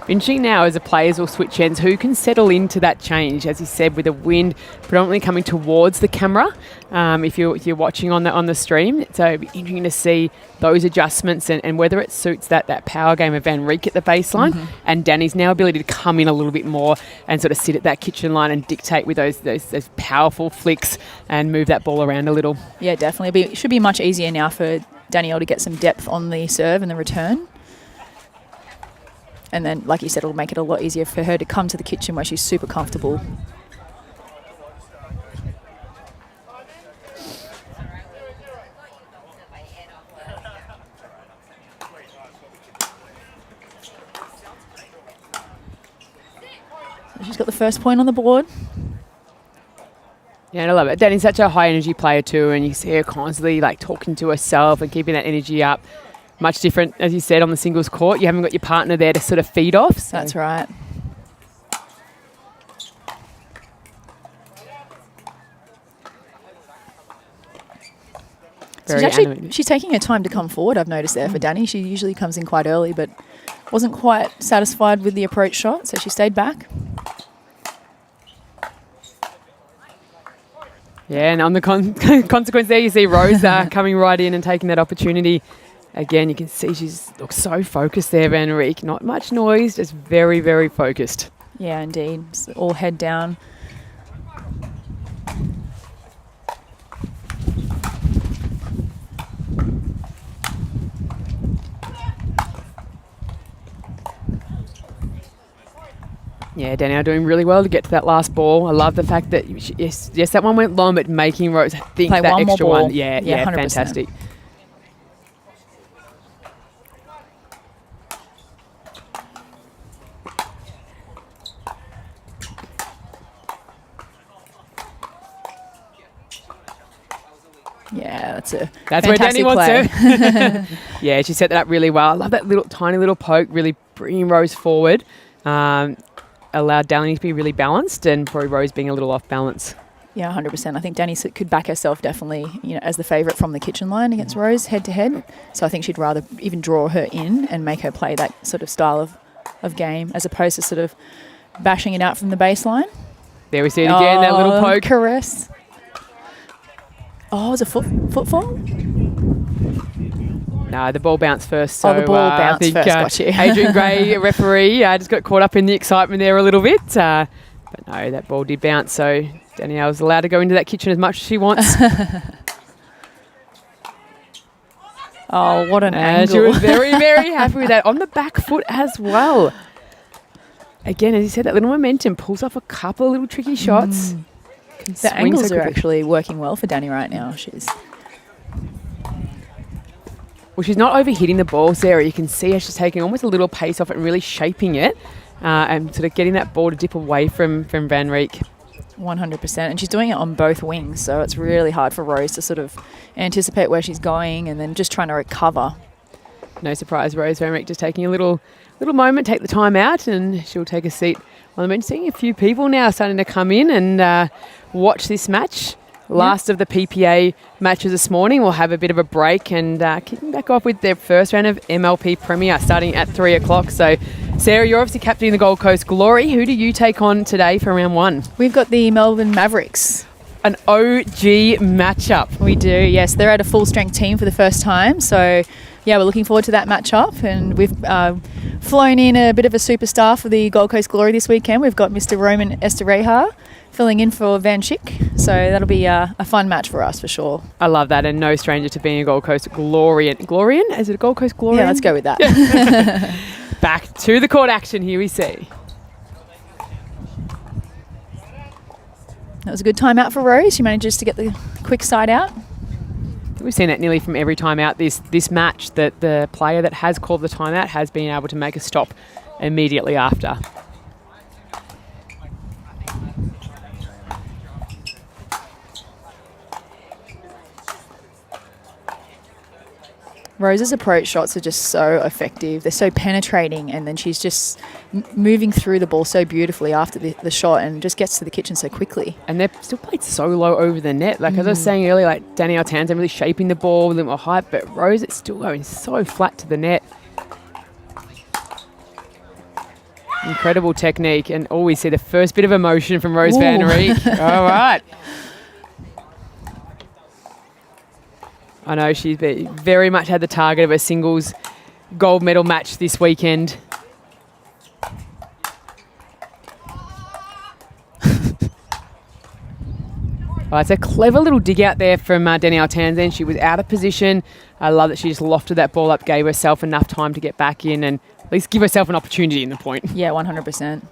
interesting now as the players will switch ends, who can settle into that change, as you said, with the wind predominantly coming towards the camera. If you're watching on the stream, so it'll be interesting to see those adjustments and whether it suits that power game of Van Reek at the baseline and Danny's now ability to come in a little bit more and sort of sit at that kitchen line and dictate with those powerful flicks and move that ball around a little. Yeah, definitely. It should be much easier now for Danielle to get some depth on the serve and the return. And then, like you said, it'll make it a lot easier for her to come to the kitchen where she's super comfortable. So she's got the first point on the board. Yeah, and I love it. Danny's such a high energy player too, and you see her constantly like talking to herself and keeping that energy up. Much different, as you said, on the singles court. You haven't got your partner there to sort of feed off. So. That's right. She's taking her time to come forward, I've noticed there for Danny. She usually comes in quite early, but wasn't quite satisfied with the approach shot, so she stayed back. Yeah, and on the consequence there, you see Rose coming right in and taking that opportunity. Again, you can see she looks so focused there, Van Reek. Not much noise, just very, very focused. Yeah, indeed. It's all head down. Yeah, Danielle doing really well to get to that last ball. I love the fact that, yes, that one went long, but making Rose think play that one extra more ball. one. Yeah, 100%. Fantastic. Yeah, that's where Danny wants her. Yeah, she set that up really well. I love that tiny little poke, really bringing Rose forward. Allowed Danny to be really balanced and probably Rose being a little off balance. Yeah, 100%. I think Danny could back herself definitely, as the favourite from the kitchen line against Rose head to head. So I think she'd rather even draw her in and make her play that sort of style of game as opposed to sort of bashing it out from the baseline. There we see it again, that little poke. Caress. Oh, was it footfall? No, the ball bounced first. So, the ball bounced I think, first, got you. Adrian Gray, referee, just got caught up in the excitement there a little bit. But no, that ball did bounce, so Danielle was allowed to go into that kitchen as much as she wants. Oh, what an angle. She was very, very happy with that. On the back foot as well. Again, as you said, that little momentum pulls off a couple of little tricky shots. The angles are actually working well for Danny right now. She's not overhitting the ball, Sarah. You can see her she's taking almost a little pace off it and really shaping it and sort of getting that ball to dip away from Van Reek. 100%. And she's doing it on both wings, so it's really hard for Rose to sort of anticipate where she's going and then just trying to recover. No surprise, Rose Van Reek just taking a little moment, take the time out, and she'll take a seat on the bench. Seeing a few people now starting to come in and watch this match. Last of the PPA matches this morning. We'll have a bit of a break and kicking back off with their first round of MLP Premier starting at 3 o'clock. So, Sarah, you're obviously captaining the Gold Coast Glory. Who do you take on today for round one? We've got the Melbourne Mavericks. An OG matchup. We do, yes. They're at a full-strength team for the first time. So, yeah, we're looking forward to that matchup. And we've flown in a bit of a superstar for the Gold Coast Glory this weekend. We've got Mr. Roman Estereja filling in for Van Schick. So that'll be a fun match for us for sure. I love that, and no stranger to being a Gold Coast Glorian. Glorian? Is it a Gold Coast Glorian? Yeah, let's go with that. Back to the court action, here we see. That was a good timeout for Rose. She manages to get the quick side out. We've seen that nearly from every timeout this match, that the player that has called the timeout has been able to make a stop immediately after. Rose's approach shots are just so effective. They're so penetrating, and then she's just moving through the ball so beautifully after the shot and just gets to the kitchen so quickly. And they're still played so low over the net. Like as I was saying earlier, like Danielle Townsend really shaping the ball with a little more height, but Rose, it's still going so flat to the net. Incredible technique, and we see the first bit of emotion from Rose van Reek. All right. I know she's very much had the target of a singles gold medal match this weekend. Well, it's a clever little dig out there from Danielle Townsend. She was out of position. I love that she just lofted that ball up, gave herself enough time to get back in and at least give herself an opportunity in the point. Yeah, 100%.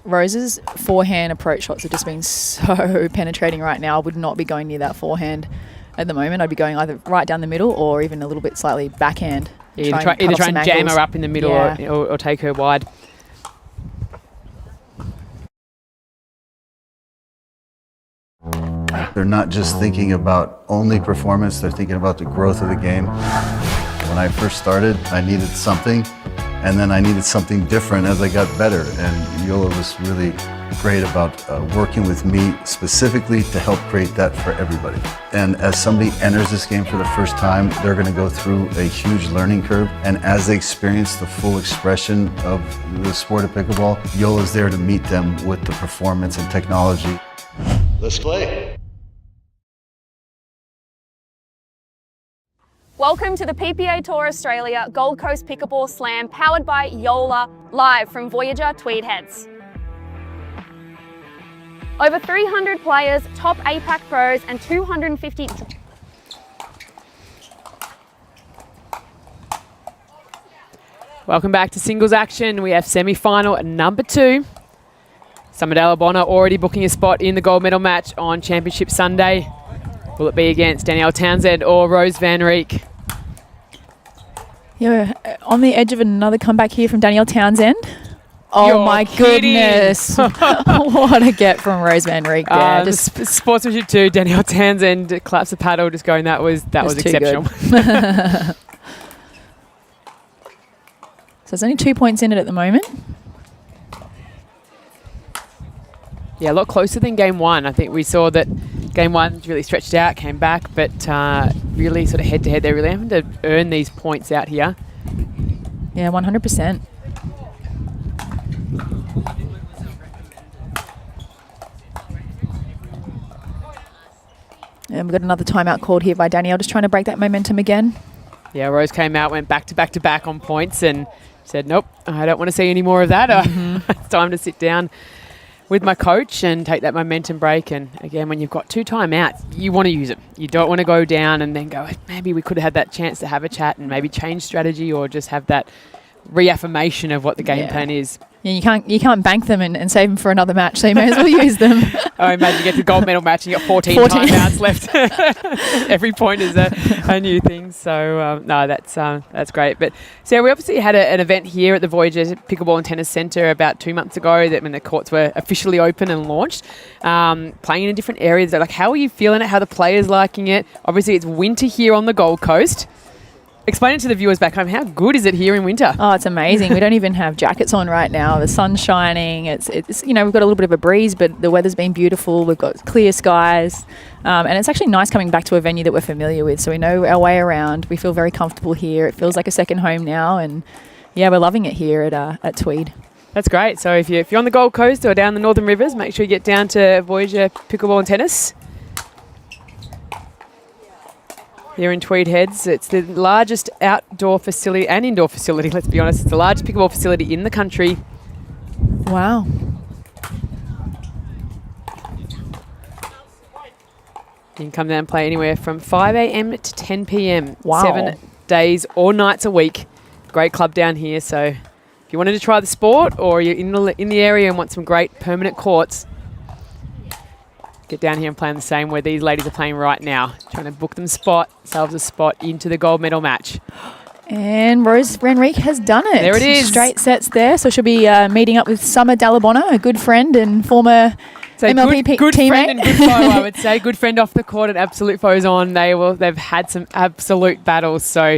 Rose's forehand approach shots have just been so penetrating right now. I would not be going near that forehand at the moment. I'd be going either right down the middle or even a little bit slightly backhand. Yeah, either try and jam her up in the middle or take her wide. They're not just thinking about only performance, they're thinking about the growth of the game. When I first started, I needed something, and then I needed something different as I got better. And Joola was really great about working with me specifically to help create that for everybody. And as somebody enters this game for the first time, they're going to go through a huge learning curve. And as they experience the full expression of the sport of pickleball, Joola's there to meet them with the performance and technology. Let's play. Welcome to the PPA Tour Australia Gold Coast Pickleball Slam powered by Joola, live from Voyager Tweed Heads. Over 300 players, top APAC pros and 250... Welcome back to singles action. We have semi-final number 2. Summer Dalabona already booking a spot in the gold medal match on Championship Sunday. Will it be against Danielle Townsend or Rose van Reek? Yeah, on the edge of another comeback here from Danielle Townsend. Oh, You're my kidding. Goodness. What a get from Rose van Reek there. Just sportsmanship too. Danielle Townsend claps the paddle, just going, that was exceptional. So there's only 2 points in it at the moment. Yeah, a lot closer than game 1. I think we saw that game 1 really stretched out, came back, but really sort of head-to-head, they're really having to earn these points out here. Yeah, 100%. And we've got another timeout called here by Danielle, just trying to break that momentum again. Yeah, Rose came out, went back to back to back on points and said, nope, I don't want to see any more of that. It's time to sit down with my coach and take that momentum break. And again, when you've got 2 timeouts, you want to use it. You don't want to go down and then go, maybe we could have had that chance to have a chat and maybe change strategy or just have that reaffirmation of what the game plan is. Yeah, you can't bank them and save them for another match, so you may as well use them. Oh, imagine you get to the gold medal match and you got 14 timeouts left. Every point is a new thing. So, no, that's great. But so we obviously had an event here at the Voyager Pickleball and Tennis Centre about 2 months ago when the courts were officially open and launched, playing in different areas. Like, how are you feeling it? How are the players liking it? Obviously, it's winter here on the Gold Coast. Explain it to the viewers back home. How good is it here in winter? Oh, it's amazing. We don't even have jackets on right now. The sun's shining. It's we've got a little bit of a breeze, but the weather's been beautiful. We've got clear skies. And it's actually nice coming back to a venue that we're familiar with. So we know our way around. We feel very comfortable here. It feels like a second home now. And yeah, we're loving it here at Tweed. That's great. So if you're on the Gold Coast or down the Northern Rivers, make sure you get down to Voyager Pickleball and Tennis. Here in Tweed Heads, it's the largest outdoor facility and indoor facility, let's be honest. It's the largest pickleball facility in the country. Wow. You can come down and play anywhere from 5 a.m. to 10 p.m. Wow. 7 days or nights a week. Great club down here. So if you wanted to try the sport or you're in the area and want some great permanent courts, get down here and play on the same where these ladies are playing right now. Trying to book themselves a spot into the gold medal match. And Rose van Reek has done it. There it is. Straight sets there. So she'll be meeting up with Summer Dalabona, a good friend and former So MLP good teammate. friend and good foe, I would say. Good friend off the court and absolute foes on. They've had some absolute battles. So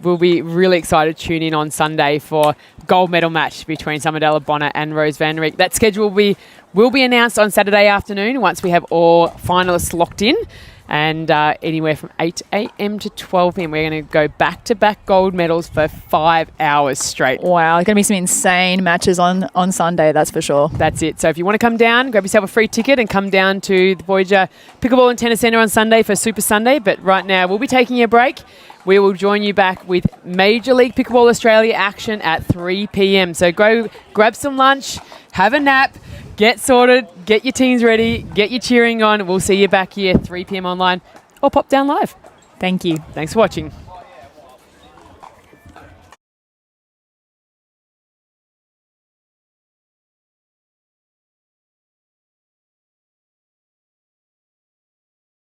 we'll be really excited to tune in on Sunday for gold medal match between Summer Bonner and Rose van Reek. That schedule will be announced on Saturday afternoon once we have all finalists locked in. And anywhere from 8 a.m. to 12 p.m. we're going to go back-to-back gold medals for 5 hours straight. Wow, there's going to be some insane matches on Sunday, that's for sure. That's it. So if you want to come down, grab yourself a free ticket and come down to the Voyager Pickleball and Tennis Centre on Sunday for Super Sunday. But right now, we'll be taking a break. We will join you back with Major League Pickleball Australia action at 3 p.m. So go grab some lunch, have a nap, get sorted, get your teams ready, get your cheering on. We'll see you back here 3 p.m. online or pop down live. Thank you. Thanks for watching.